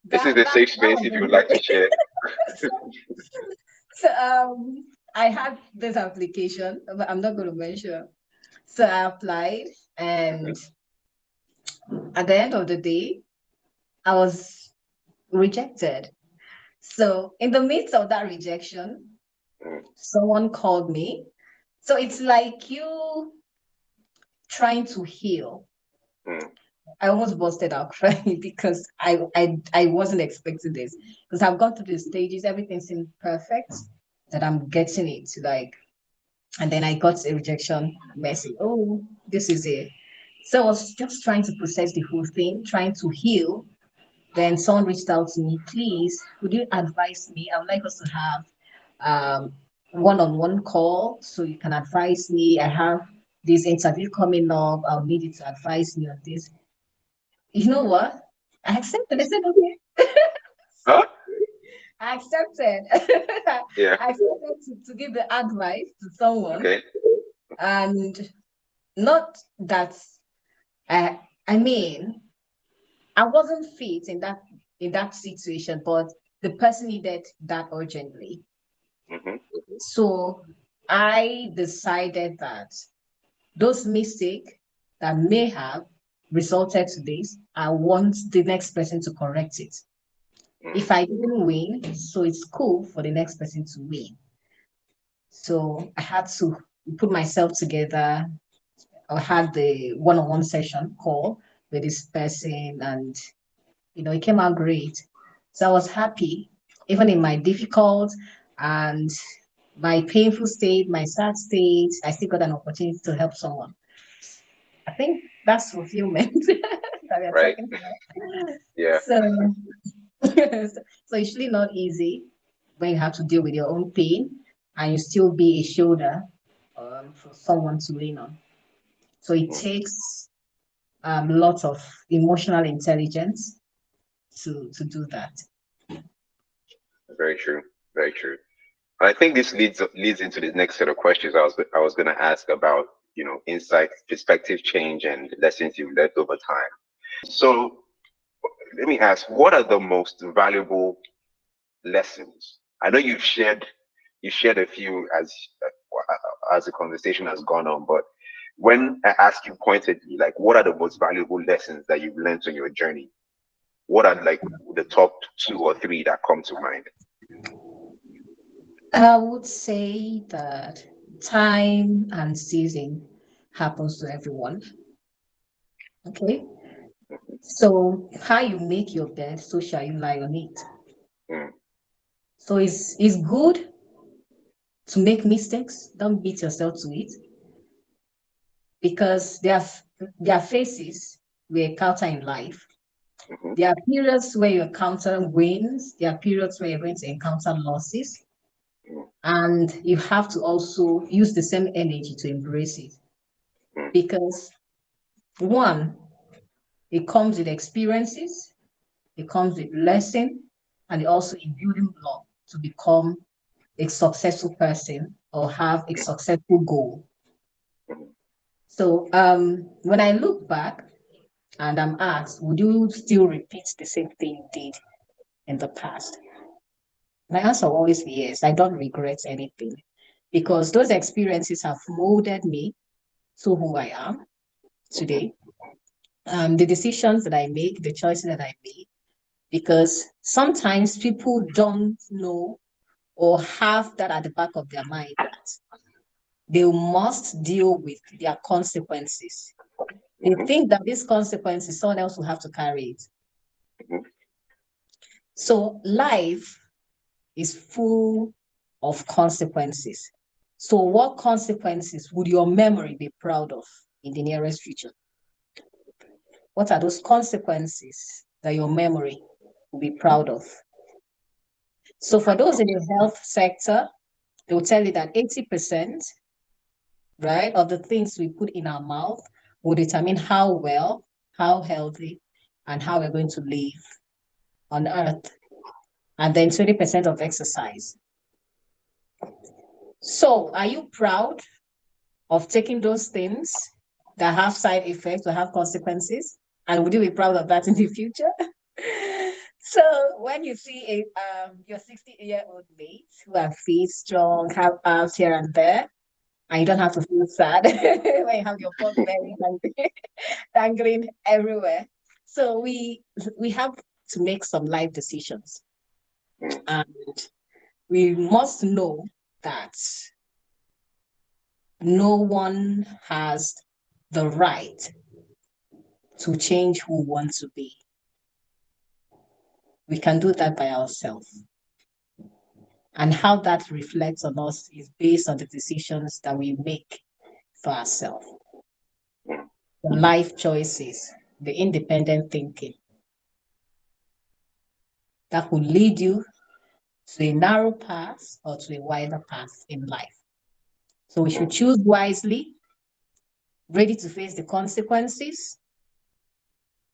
This is a safe space if you would like to share. so, I had this application, but I'm not going to mention. So I applied, and at the end of the day, I was rejected. So in the midst of that rejection, someone called me. So it's like you trying to heal. I almost busted out crying because I wasn't expecting this. Because I've gone through the stages, everything seemed perfect, that I'm getting it. Like, and then I got a rejection message. Oh, this is it. So I was just trying to process the whole thing, trying to heal. Then someone reached out to me, please, would you advise me? I would like us to have one-on-one call so you can advise me. I have this interview coming up. I'll need you to advise me on this. You know what? I accepted. I said, okay. Huh? I accepted. Yeah. I accepted to give the advice to someone. Okay. And not that I mean, I wasn't fit in that situation, but the person needed that urgently. Mm-hmm. So I decided that those mistakes that may have resulted to this, I want the next person to correct it. If I didn't win, so it's cool for the next person to win. So I had to put myself together. I had the one-on-one session call with this person, and it came out great. So I was happy, even in my difficult and my painful state, my sad state, I still got an opportunity to help someone. I think that's fulfillment that we are Right. talking about. Yeah. So, so it's really not easy when you have to deal with your own pain and you still be a shoulder for someone to lean on. So it takes lots of emotional intelligence to do that. Very true. Very true. I think this leads into the next set of questions I was going to ask about, insight, perspective change, and lessons you've learned over time. So let me ask, what are the most valuable lessons? I know you shared a few as the conversation has gone on, but when I ask you pointedly, like, what are the most valuable lessons that you've learned on your journey? What are like the top 2 or 3 that come to mind? I would say that time and season happens to everyone. Okay. So how you make your bed, so shall you lie on it. Mm. So it's good to make mistakes. Don't beat yourself to it because there are phases we encounter in life. Mm-hmm. There are periods where you encounter wins. There are periods where you're going to encounter losses. Mm. And you have to also use the same energy to embrace it. Mm. Because one, it comes with experiences, it comes with lesson, and it also a building block to become a successful person or have a successful goal. Mm. So when I look back and I'm asked, would you still repeat the same thing you did in the past? My answer will always be yes. I don't regret anything because those experiences have molded me to who I am today. The decisions that I make, the choices that I make, because sometimes people don't know or have that at the back of their mind that they must deal with their consequences. They Mm-hmm. think that these consequences, someone else will have to carry it. Mm-hmm. So life is full of consequences. So what consequences would your memory be proud of in the nearest future? What are those consequences that your memory will be proud of? So for those in the health sector, they will tell you that 80%, right, of the things we put in our mouth will determine how well, how healthy, and how we're going to live on earth. And then 20% of exercise. So are you proud of taking those things that have side effects or have consequences? And would you be proud of that in the future? So when you see your 60-year-old mates who are fit, strong, have abs here and there, and you don't have to feel sad when you have your pork belly dangling everywhere. So we have to make some life decisions, and we must know that no one has the right to change who we want to be. We can do that by ourselves. And how that reflects on us is based on the decisions that we make for ourselves. the life choices, the independent thinking that will lead you to a narrow path or to a wider path in life. So we should choose wisely, ready to face the consequences,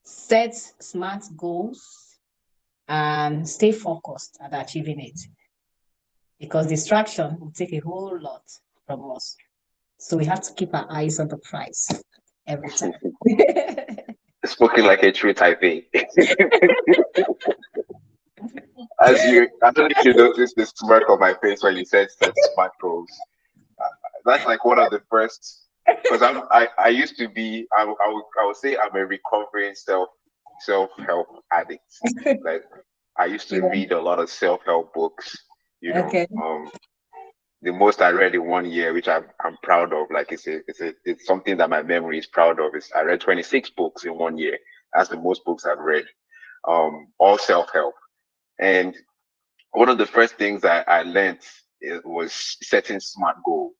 set smart goals, and stay focused at achieving it. Because distraction will take a whole lot from us. So we have to keep our eyes on the prize every time. Spoken like a true type A. I don't know if you noticed the smirk on my face when you said set smart goals. That's like one of the first, because I used to be, I would say I'm a recovering self-help addict. Like I used to read a lot of self-help books, Okay. The most I read in 1 year, which I'm proud of, like it's something that my memory is proud of, is I read 26 books in 1 year. That's the most books I've read. All self-help. And one of the first things I learned was setting smart goals.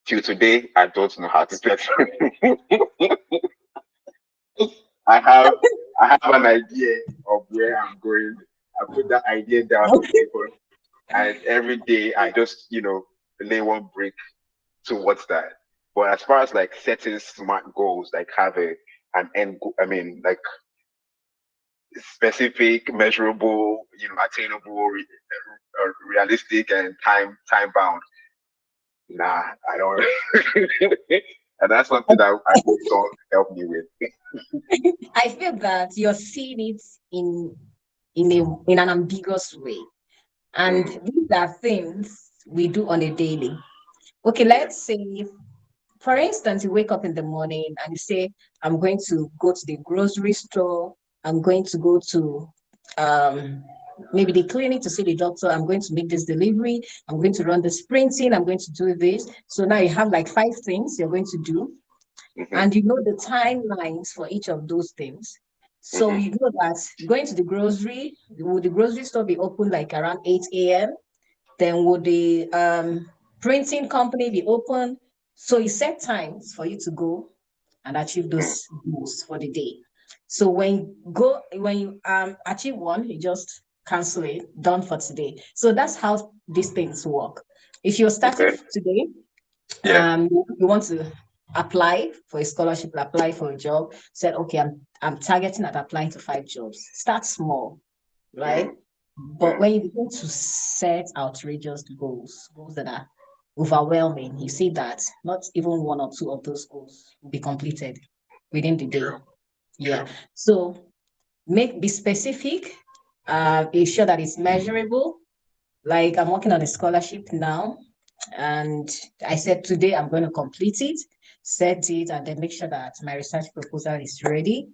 Till today, I don't know how to set. I have an idea of where I'm going. I put that idea down on paper, and every day I just lay one brick towards that. But as far as like setting smart goals, like have an end goal, I mean, like specific, measurable, attainable, realistic, and time bound. Nah, I don't. And that's something that I hope someone can help me with. I feel that you're seeing it in an ambiguous way. And these are things we do on a daily. Okay, let's say, for instance, you wake up in the morning and you say, I'm going to go to the grocery store, I'm going to go to maybe the clinic to see the doctor, I'm going to make this delivery, I'm going to run the sprinting, I'm going to do this. So now you have like 5 things you're going to do, and you know the timelines for each of those things. So you know that going to the grocery, would the grocery store be open like around 8 a.m.? Then would the printing company be open? So you set times for you to go and achieve those goals for the day. So when you achieve one, you just cancel it, done for today. So that's how these things work. If you're starting today, you want to apply for a scholarship, apply for a job, said, okay, I'm targeting at applying to 5 jobs. Start small, right? But when you begin to set outrageous goals that are overwhelming, you see that not even 1 or 2 of those goals will be completed within the day. Yeah. So be specific, be sure that it's measurable. Like I'm working on a scholarship now, and I said today I'm going to complete it, set it, and then make sure that my research proposal is ready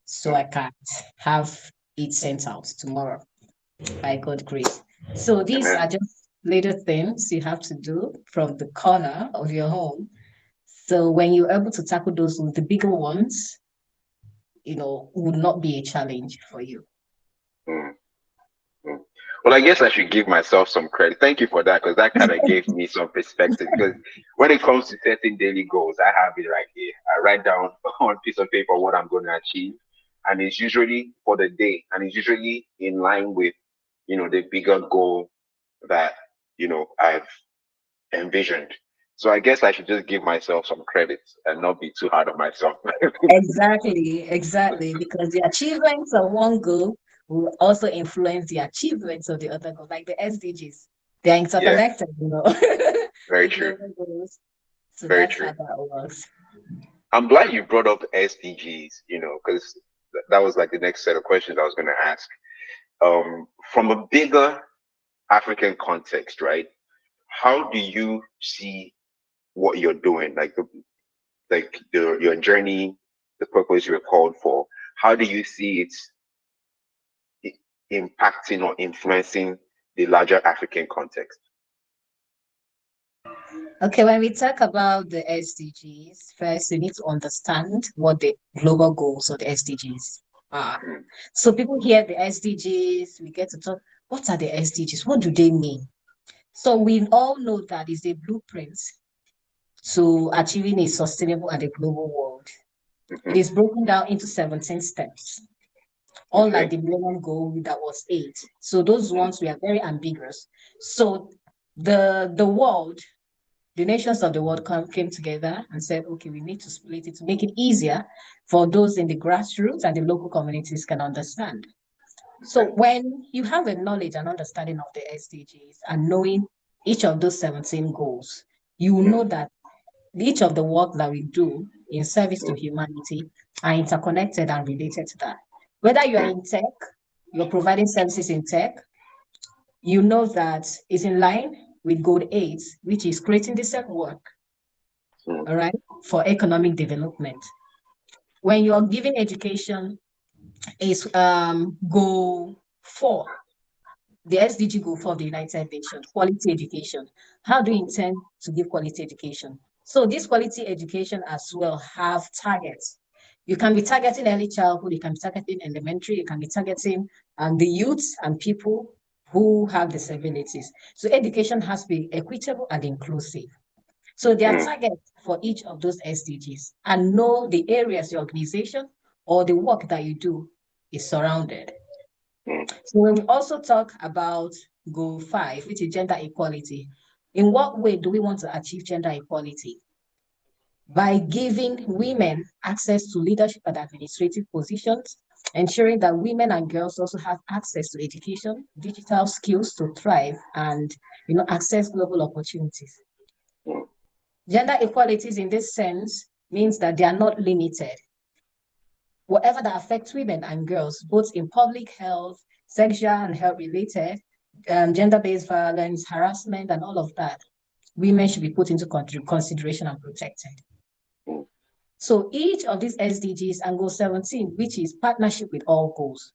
so I can have it sent out tomorrow by God's grace. So these are just little things you have to do from the corner of your home. So when you're able to tackle those, the bigger ones, would not be a challenge for you. Well, I guess I should give myself some credit. Thank you for that, because that kind of gave me some perspective. Because when it comes to setting daily goals, I have it right here. I write down on a piece of paper what I'm going to achieve, and it's usually for the day, and it's usually in line with, the bigger goal that I've envisioned. So I guess I should just give myself some credit and not be too hard on myself. Exactly, because the achievements of one goal will also influence the achievements of the other goal, like the SDGs. They're interconnected, Very true. So very that's true. How that works. I'm glad you brought up SDGs, because that was like the next set of questions I was going to ask. From a bigger African context, right? How do you see what you're doing, your journey, the purpose you're called for? How do you see it impacting or influencing the larger African context? Okay, when we talk about the SDGs, first you need to understand what the global goals of the SDGs are. So people hear the SDGs, we get to talk, what are the SDGs? What do they mean? So we all know that is a blueprint to achieving a sustainable and a global world. It is broken down into 17 steps. Unlike the Millennium Goal that was 8. So those ones were very ambiguous. So the world, the nations of the world came together and said, okay, we need to split it to make it easier for those in the grassroots and the local communities can understand. So when you have a knowledge and understanding of the SDGs and knowing each of those 17 goals, you know that each of the work that we do in service to humanity are interconnected and related to that. Whether you are in tech, you're providing services in tech, you know that it's in line with goal 8, which is creating the same work, all right, for economic development. When you're giving education, is goal 4, the SDG goal 4 of the United Nations, quality education. How do you intend to give quality education? So this quality education as well have targets. You can be targeting early childhood, you can be targeting elementary, you can be targeting the youths and people who have disabilities. So education has to be equitable and inclusive. So there are targets for each of those SDGs and know the areas your organization or the work that you do is surrounded. So when we also talk about goal 5, which is gender equality, in what way do we want to achieve gender equality? By giving women access to leadership and administrative positions, ensuring that women and girls also have access to education, digital skills to thrive, and access global opportunities. Gender equalities in this sense means that they are not limited. Whatever that affects women and girls, both in public health, sexual and health-related, gender-based violence, harassment, and all of that, women should be put into consideration and protected. So each of these SDGs and goal 17, which is partnership with all goals.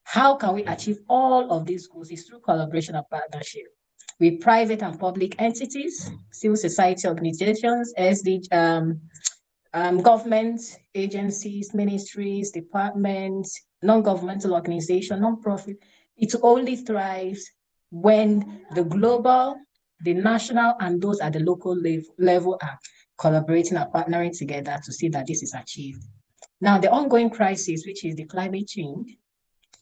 How can we achieve all of these goals? Is through collaboration and partnership with private and public entities, civil society organizations, government agencies, ministries, departments, non-governmental organizations, non-profit. It only thrives when the global, the national, and those at the local level are collaborating and partnering together to see that this is achieved. Now, the ongoing crisis, which is the climate change,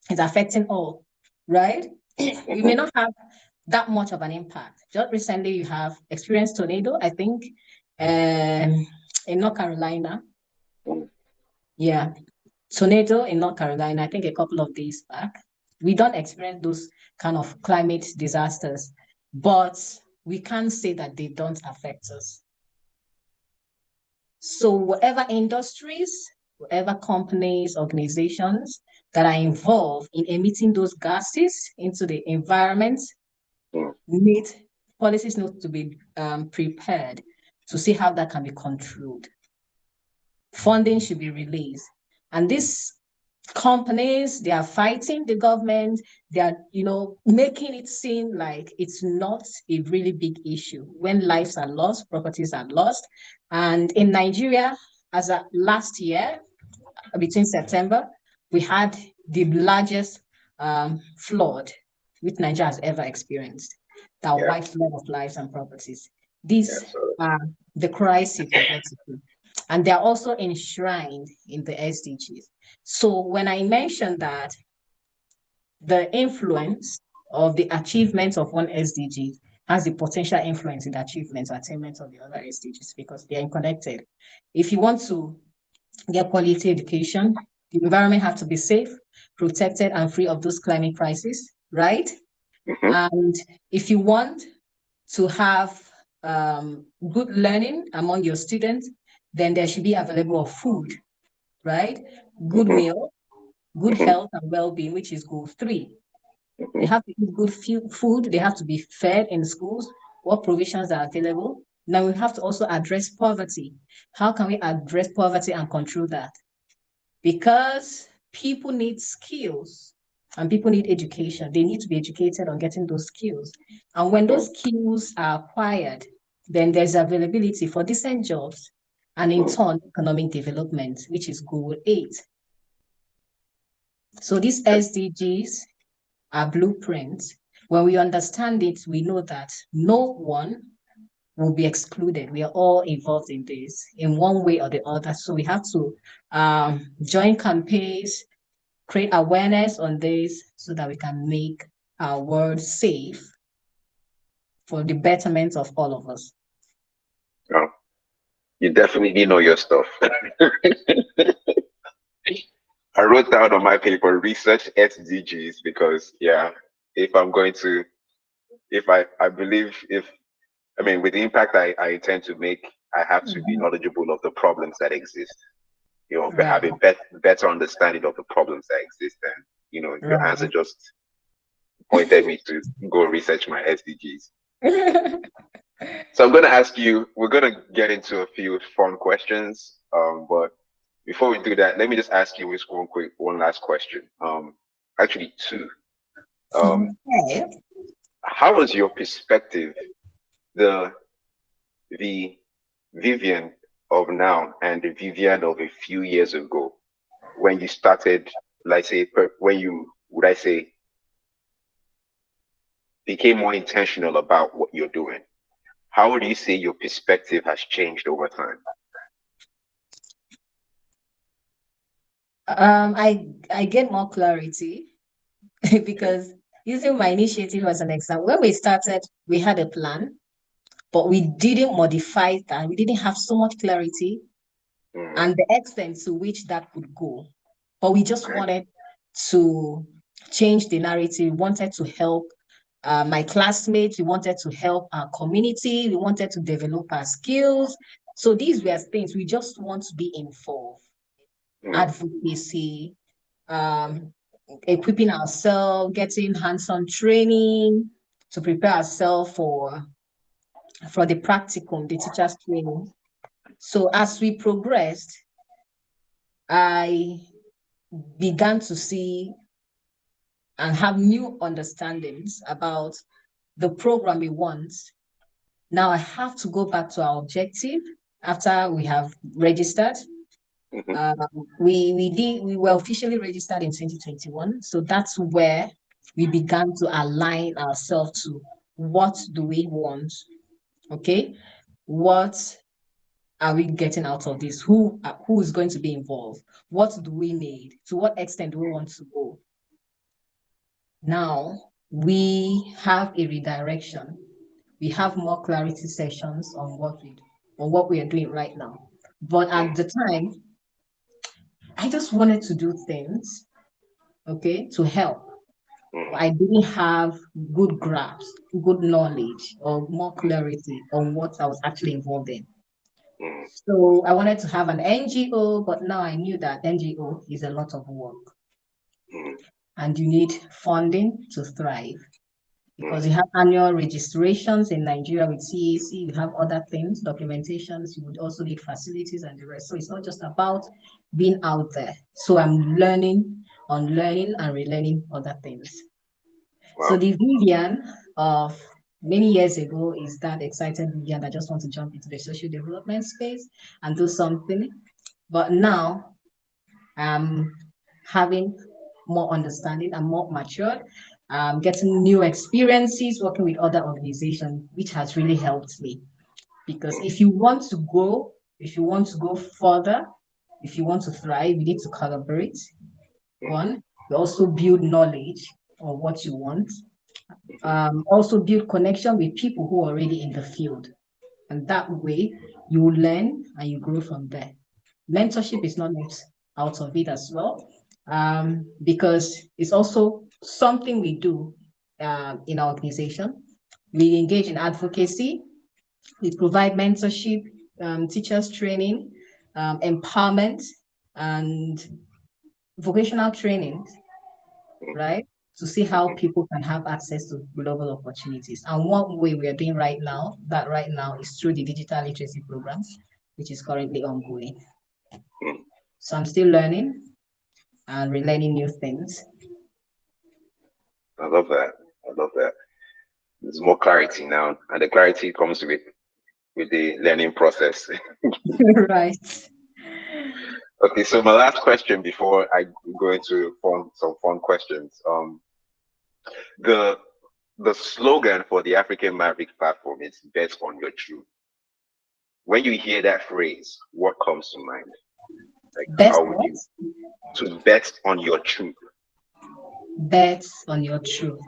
is affecting all, right? We may not have that much of an impact. Just recently, you have experienced tornado, I think, in North Carolina. Yeah, tornado in North Carolina, I think a couple of days back. We don't experience those kind of climate disasters, but we can't say that they don't affect us. So whatever industries, whatever companies, organizations that are involved in emitting those gases into the environment need policies need to be prepared to see how that can be controlled. Funding should be released. And these companies, they are fighting the government. They are, making it seem like it's not a really big issue when lives are lost, properties are lost. And in Nigeria, as of last year, between September, we had the largest flood which Nigeria has ever experienced that wiped a lot of lives and properties. These are the crises we get to see. And they're also enshrined in the SDGs. So when I mentioned that the influence of the achievements of one SDG has the potential influence in the achievements or attainment of the other SDGs because they are connected. If you want to get quality education, the environment has to be safe, protected, and free of those climate crises, right? And if you want to have good learning among your students, then there should be available of food, right? Good meal, good health and well-being, which is goal 3. They have to eat good food. They have to be fed in schools. What provisions are available? Now we have to also address poverty. How can we address poverty and control that? Because people need skills and people need education. They need to be educated on getting those skills. And when those skills are acquired, then there's availability for decent jobs and in turn, economic development, which is goal 8. So these SDGs are blueprints. When we understand it, we know that no one will be excluded. We are all involved in this in one way or the other. So we have to join campaigns, create awareness on this so that we can make our world safe for the betterment of all of us. Oh, you definitely know your stuff. I wrote down on my paper, research SDGs, because yeah, if I'm going to, if I believe, I mean, with the impact I intend to make, I have to be knowledgeable of the problems that exist. You know, Right. have a better understanding of the problems that exist. And, you know, your Right. answer just pointed me to go research my SDGs. So I'm going to ask you, we're going to get into a few fun questions. But before we do that, let me just ask you one last question. Actually two. Okay. How was your perspective, the Vivian of now and the Vivian of a few years ago, when you started, like say, when you, would I say, became more intentional about what you're doing? How would you say your perspective has changed over time? I get more clarity because using my initiative as an example, when we started, we had a plan, but we didn't modify that. We didn't have so much clarity and the extent to which that could go. But we just wanted to change the narrative. We wanted to help my classmates. We wanted to help our community. We wanted to develop our skills. So these were things we just want to be involved. Advocacy, equipping ourselves, getting hands-on training to prepare ourselves for the practicum, the teacher's training. So as we progressed, I began to see and have new understandings about the program we want. Now I have to go back to our objective after we have registered. We were officially registered in 2021. So that's where we began to align ourselves to what do we want? Okay. What are we getting out of this? Who is going to be involved? What do we need? To what extent do we want to go? Now we have a redirection. We have more clarity sessions on what we are doing right now. But at the time, I just wanted to do things, okay, to help. I didn't have good grasp, good knowledge, or more clarity on what I was actually involved in. So I wanted to have an NGO, but now I knew that NGO is a lot of work. And you need funding to thrive. Because you have annual registrations in Nigeria with CAC, you have other things, documentations, you would also need facilities and the rest. So it's not just about being out there. So I'm learning, unlearning, and relearning other things. Wow. So the Vivian of many years ago is that excited Vivian that just wants to jump into the social development space and do something. But now I'm having more understanding and more matured, getting new experiences, working with other organizations, which has really helped me. Because if you want to grow, if you want to go further, if you want to thrive, you need to collaborate. One, you also build knowledge on what you want. Also build connection with people who are already in the field. And that way you learn and you grow from there. Mentorship is not out of it as well, because it's also something we do in our organization. We engage in advocacy. We provide mentorship, teachers training, empowerment, and vocational training, right? To see how people can have access to global opportunities. And one way we are doing right now is through the digital literacy programs, which is currently ongoing. So I'm still learning and relearning new things. I love that. There's more clarity now, and the clarity comes with the learning process. Right. Okay, so my last question before I go into some fun questions. The slogan for the African Mavericks platform is "Bet on your truth." when you hear that phrase, what comes to mind? Like, Best how would what? you to bet on your truth? Bet on your truth.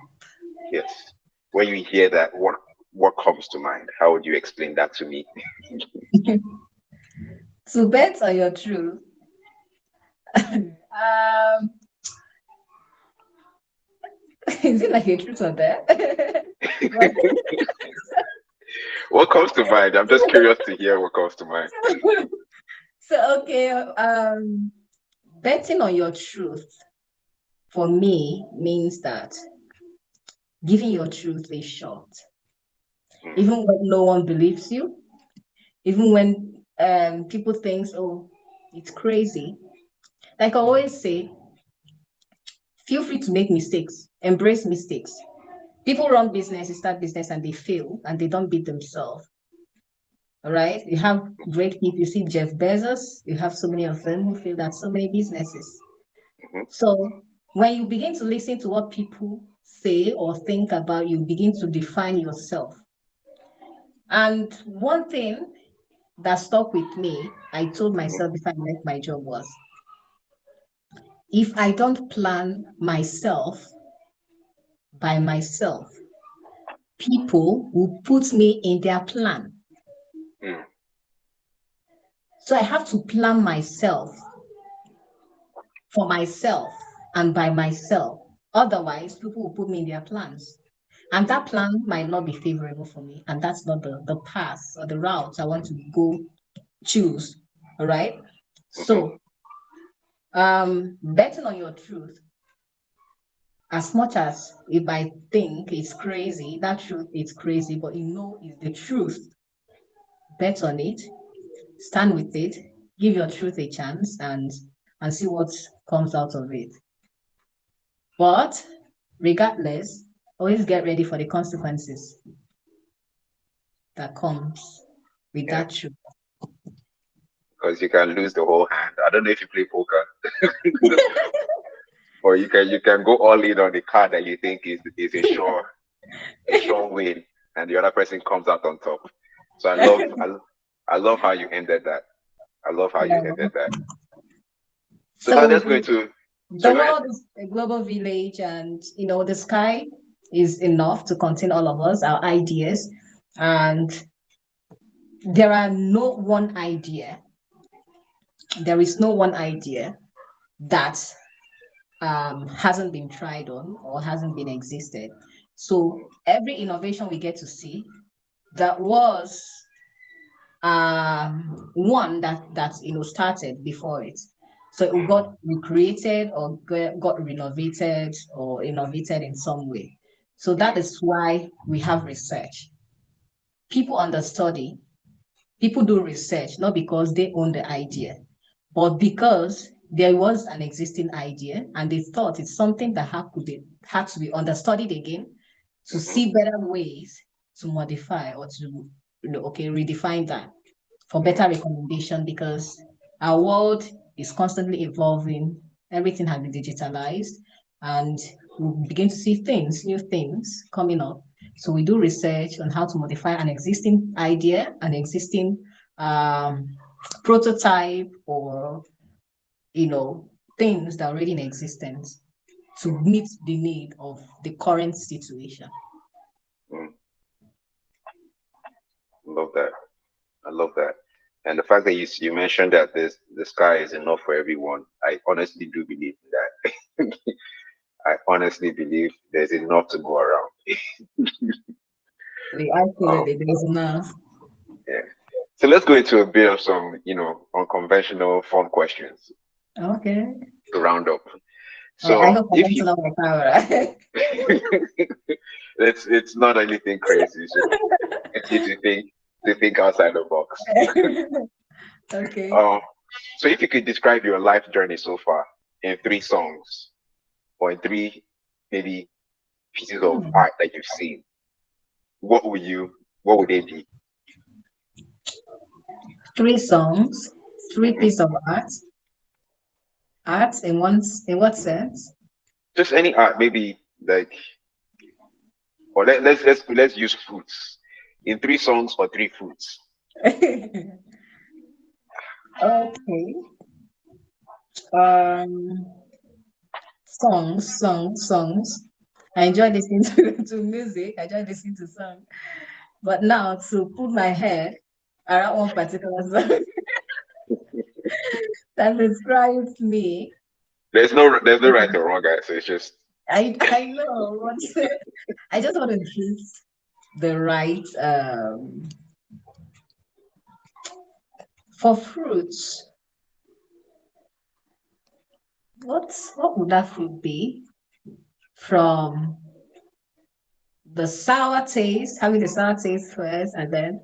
Yes. When you hear that, what comes to mind? How would you explain that to me? To bet on your truth. Is it like a truth or dare? What comes to mind? I'm just curious to hear what comes to mind. So okay, betting on your truth for me means that giving your truth a shot, even when no one believes you, even when people think, oh, it's crazy. Like I always say, feel free to make mistakes, embrace mistakes. People run business, they start business and they fail and they don't beat themselves. All right. You have great people. You see Jeff Bezos, you have so many of them who failed at so many businesses. So when you begin to listen to what people say or think about, you begin to define yourself. And one thing that stuck with me, I told myself before I left my job was, if I don't plan myself by myself, people will put me in their plan. So I have to plan myself for myself and by myself. Otherwise, people will put me in their plans. And that plan might not be favorable for me. And that's not the path or the route I want to go choose. All right. So betting on your truth, as much as if I think it's crazy, that truth is crazy, but you know it's the truth. Bet on it, stand with it, give your truth a chance and see what comes out of it. But regardless, always get ready for the consequences that comes with that truth. Because you can lose the whole hand. I don't know if you play poker. Or you can go all in on the card that you think is a sure win, and the other person comes out on top. So I love how you ended that. I love how you ended that. So now let's go into the world is a global village, and the sky is enough to contain all of us, our ideas, and there are no one idea. There is no one idea that hasn't been tried on or hasn't been existed. So every innovation we get to see, that was one that started before it. So it got recreated or got renovated or innovated in some way. So that is why we have research. People understudy. People do research not because they own the idea, but because there was an existing idea and they thought it's something that had to be understudied again to see better ways to modify or to redefine that for better recommendation, because our world is constantly evolving. Everything has been digitalized and we begin to see new things coming up. So we do research on how to modify an existing idea, an existing prototype, or things that are already in existence to meet the need of the current situation. Love that. I love that. And the fact that you mentioned that the sky is enough for everyone, I honestly do believe in that. I honestly believe there's enough to go around. Absolutely, there's enough. Yeah. So let's go into a bit of some, unconventional fun questions. Okay. To round up. So I hope I don't turn off my camera. it's not anything crazy. It's you to think outside the box. Okay. So if you could describe your life journey so far in 3 songs or in 3 maybe pieces of art that you've seen, what would they be? 3 songs, 3 pieces of art. Art in what sense? Just any art, maybe like, or let's use fruits in 3 songs or 3 fruits. Okay. Songs. I enjoy listening to music. I enjoy listening to songs. But now to put my head around one particular song that describes me, There's no right or wrong, guys. So it's just I know what I just want to hit the right for fruits. What would that fruit be? From the sour taste, having the sour taste first, and then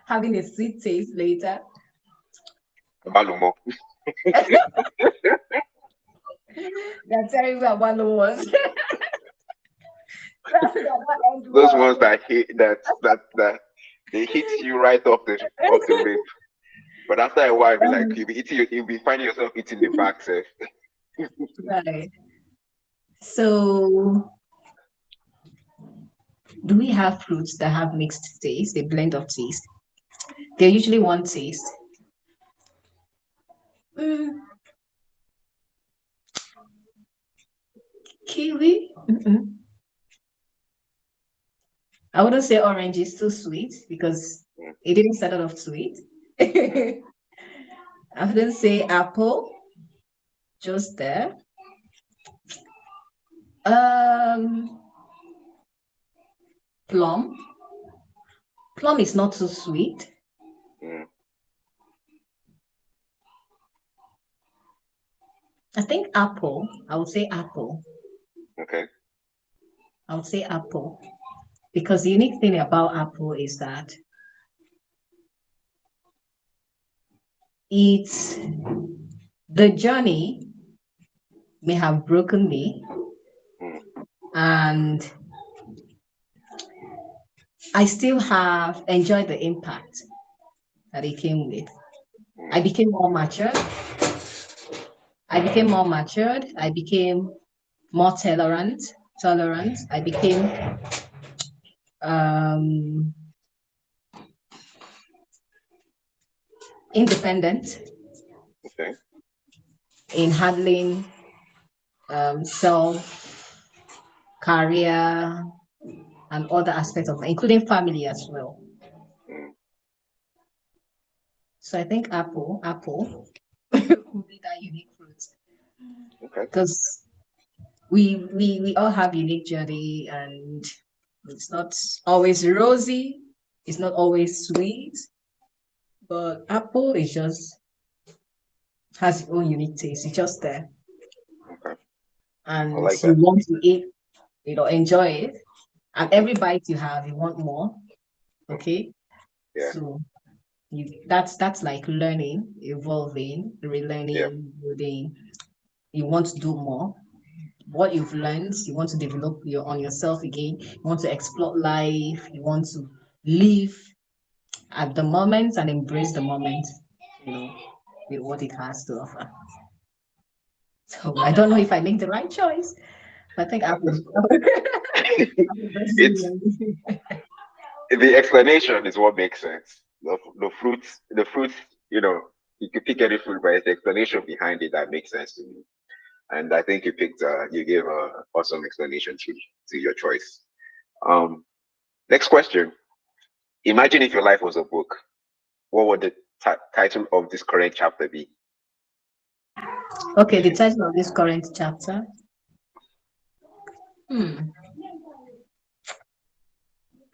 having a sweet taste later. Balumo. They're terrible about the ones. Those ones that hit that they hit you right off the rip. But after a while, be like you'll be finding yourself eating the back self. Right. So, do we have fruits that have mixed taste, a blend of taste? They're usually one taste. Mm, kiwi? Mm-mm. I wouldn't say orange is too sweet because it didn't start off sweet. I wouldn't say apple, just there. Um, plum. Plum is not too sweet. Mm. I think apple. I would say apple. Okay. I would say apple. Because the unique thing about apple is that it's the journey may have broken me, and I still have enjoyed the impact that it came with. I became more matured. I became more matured. I became more tolerant. I became um, independent Okay. in handling self, career, and other aspects of, including family as well. So I think apple would be that unique fruit. Okay. Because we all have unique journey, and it's not always rosy, it's not always sweet, but apple is just has its own unique taste. It's just there. Okay. And I like you that. want to eat, enjoy it. And every bite you have, you want more. Okay. Yeah. So that's like learning, evolving, relearning, building. You want to do more. What you've learned, you want to develop on yourself again. You want to explore life. You want to live at the moment and embrace the moment, with what it has to offer. So I don't know if I make the right choice, but I think apple. It's the explanation is what makes sense. The fruits, you could pick any fruit, but it's the explanation behind it that makes sense to me. And I think you gave a awesome explanation to your choice. Next question. Imagine if your life was a book. What would the title of this current chapter be? Okay, the title of this current chapter.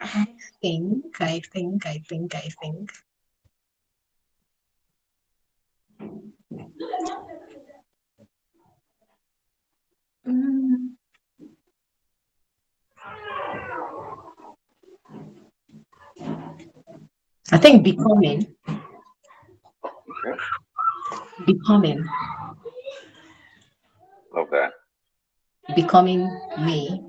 I think. Mm, I think becoming. Okay. Becoming. Love that. Becoming me.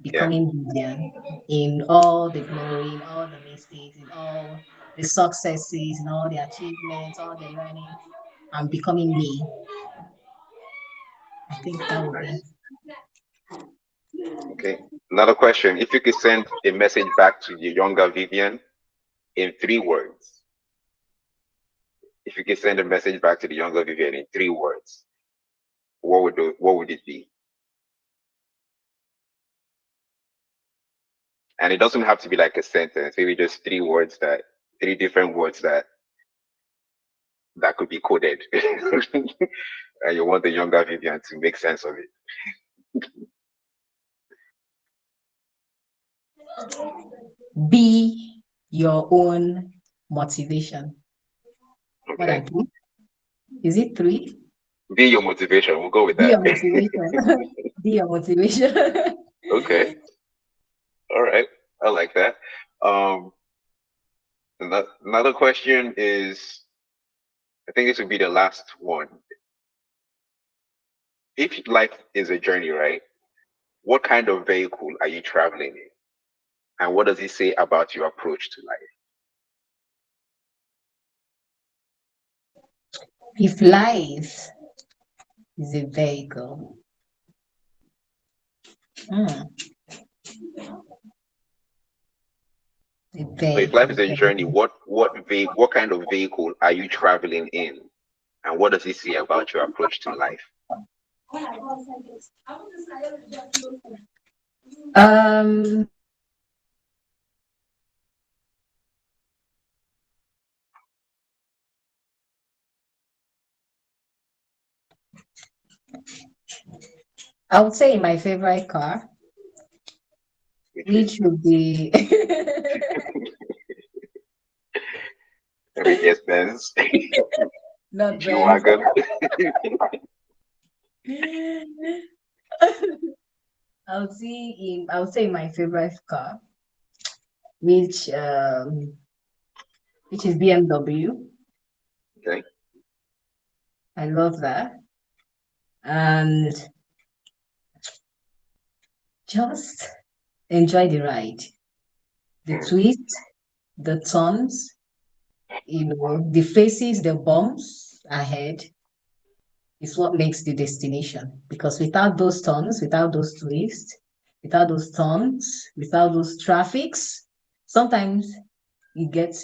Yeah. Becoming Vivian in all the glory, in all the mistakes, in all the successes, in all the achievements, all the learning. I'm becoming me. I think that would be. Okay. Another question. If you could send a message back to the younger Vivian, in 3 words. If you could send a message back to the younger Vivian in 3 words, what would it be? And it doesn't have to be like a sentence, maybe just 3 words three different words that could be coded. And you want the younger Vivian to make sense of it. Be your own motivation. Okay. What are 3? Is it 3? Be your motivation. We'll go with Be that. your motivation. Be your motivation. Okay. All right. I like that. Another question is, I think this would be the last one. If life is a journey, right? What kind of vehicle are you traveling in? And what does it say about your approach to life? If life is a vehicle, So if life is a journey, what kind of vehicle are you traveling in? And what does it say about your approach to life? I would say my favorite car, which would be Let me guess, Benz. not G-Wagon. I would say my favorite car, which is BMW. Okay. I love that. And just enjoy the ride. The twists, the turns, the faces, the bumps ahead is what makes the destination. Because without those turns, without those twists, without those turns, without those traffics, sometimes you get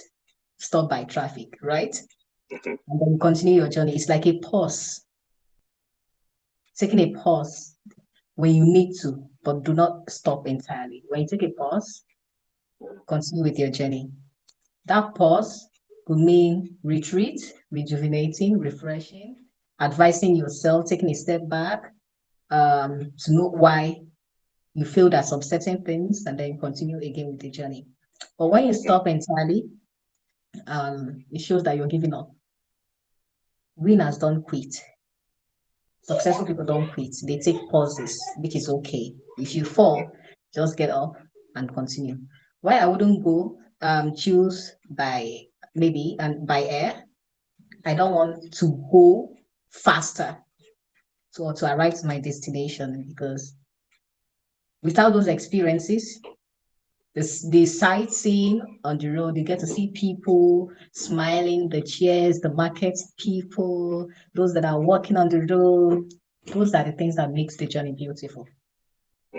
stopped by traffic, right? And then you continue your journey. It's like a pause. Taking a pause when you need to, but do not stop entirely. When you take a pause, continue with your journey. That pause could mean retreat, rejuvenating, refreshing, advising yourself, taking a step back to know why you feel that some certain things, and then continue again with the journey. But when you stop entirely, it shows that you're giving up. Winners don't quit. Successful people don't quit. They take pauses, which is okay. If you fall, just get up and continue. Why I wouldn't go choose by maybe and by air. I don't want to go faster to arrive to my destination, because without those experiences, the sightseeing on the road, you get to see people smiling, the cheers, the market people, those that are walking on the road. Those are the things that makes the journey beautiful.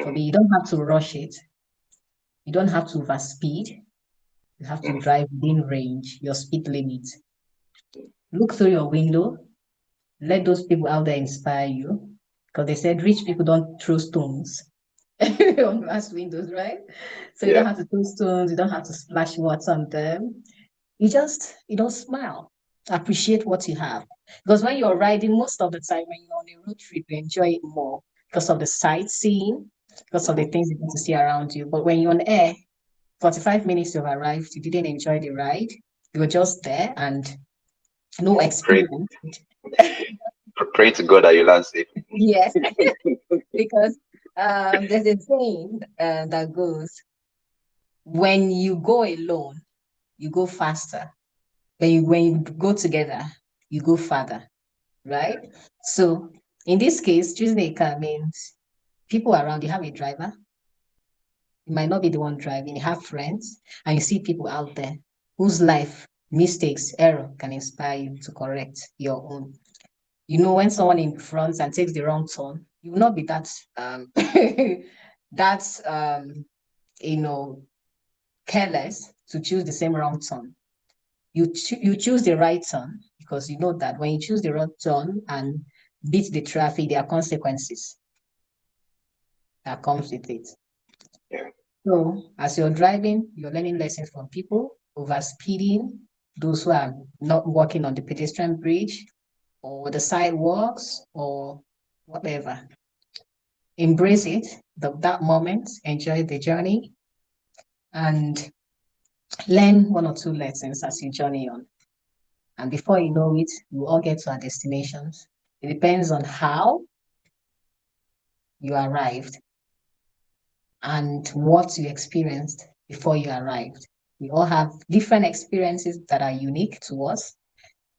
For me, you don't have to rush it. You don't have to overspeed. You have to drive within range, your speed limit. Look through your window. Let those people out there inspire you. Because they said rich people don't throw stones on glass windows, right? So you don't have to throw stones, you don't have to splash water on them. You just, smile, appreciate what you have. Because when you're riding, most of the time when you're on a road trip, you enjoy it more because of the sightseeing, because of the things you get to see around you. But when you're on air, 45 minutes you've arrived, you didn't enjoy the ride, you were just there and no experience. Pray to God that you land safe. Yes, because there's a saying that goes, when you go alone, you go faster. When you go together, you go farther, right? So in this case, choosing a car means people around, you have a driver. You might not be the one driving, you have friends, and you see people out there whose life, mistakes, error can inspire you to correct your own. When someone in front and takes the wrong turn, you will not be that that's careless to choose the same wrong turn. You choose the right turn because you know that when you choose the wrong turn and beat the traffic, there are consequences that comes with it. Yeah. So as you're driving, you're learning lessons from people, over speeding, those who are not walking on the pedestrian bridge or the sidewalks or whatever. Embrace it, that moment, enjoy the journey, and learn one or two lessons as you journey on. And before you know it, we all get to our destinations. It depends on how you arrived and what you experienced before you arrived. We all have different experiences that are unique to us,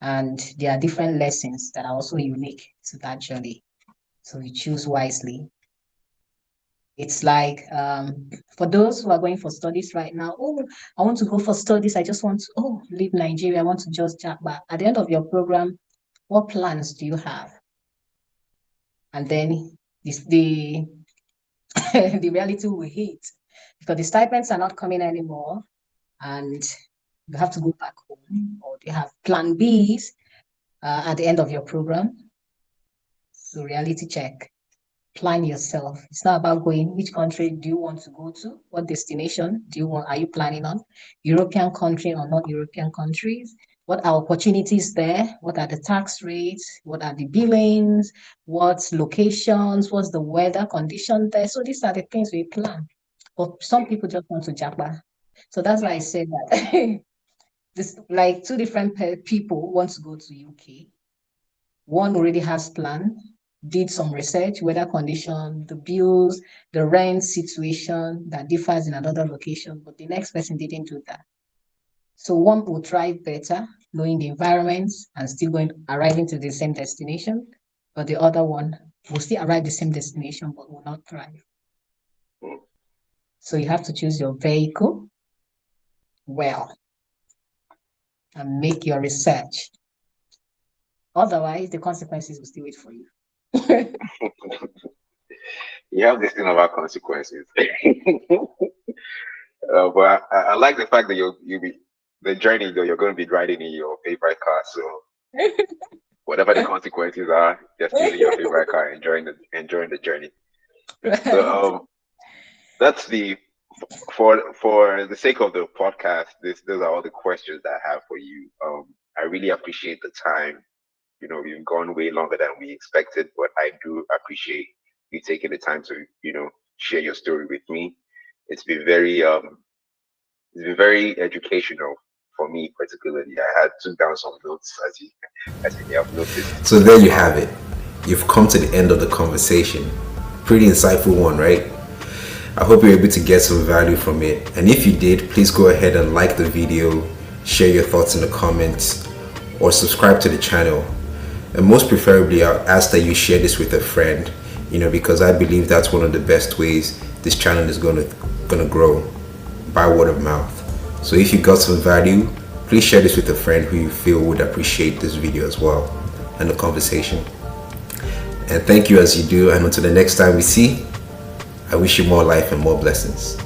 and there are different lessons that are also unique to that journey. So you choose wisely. It's like for those who are going for studies right now, oh, I want to go for studies. I just want to, leave Nigeria. I want to just jump back. At the end of your program, what plans do you have? And then the the reality will hit because the stipends are not coming anymore, and you have to go back home, or you have plan Bs at the end of your program. So reality check. Plan yourself. It's not about going, which country do you want to go to? What destination are you planning on? European country or not European countries? What are opportunities there? What are the tax rates? What are the billings? What's locations? What's the weather condition there? So these are the things we plan. But some people just want to japa. So that's why I said that this like two different people want to go to UK. One already has plan, did some research, weather condition, the bills, the rent situation that differs in another location, but the next person didn't do that. So one will thrive better, knowing the environments and still arriving to the same destination, but the other one will still arrive the same destination but will not thrive. So you have to choose your vehicle well and make your research. Otherwise, the consequences will still wait for you. You have this thing about consequences. But I like the fact that you'll be the journey though you're going to be riding in your favorite car. So whatever the consequences are, you're still in your favorite car, enjoying the journey. Right. So that's for the sake of the podcast. Those are all the questions that I have for you. I really appreciate the time. You know, we've gone way longer than we expected, but I do appreciate you taking the time to, share your story with me. It's been very educational for me, particularly. I had took down some notes as you may have noticed. So there you have it. You've come to the end of the conversation. Pretty insightful one, right? I hope you're able to get some value from it. And if you did, please go ahead and like the video, share your thoughts in the comments, or subscribe to the channel. And most preferably, I'll ask that you share this with a friend, because I believe that's one of the best ways this channel is gonna grow, by word of mouth. So if you got some value, please share this with a friend who you feel would appreciate this video as well and the conversation. And thank you as you do, and until the next time we see, I wish you more life and more blessings.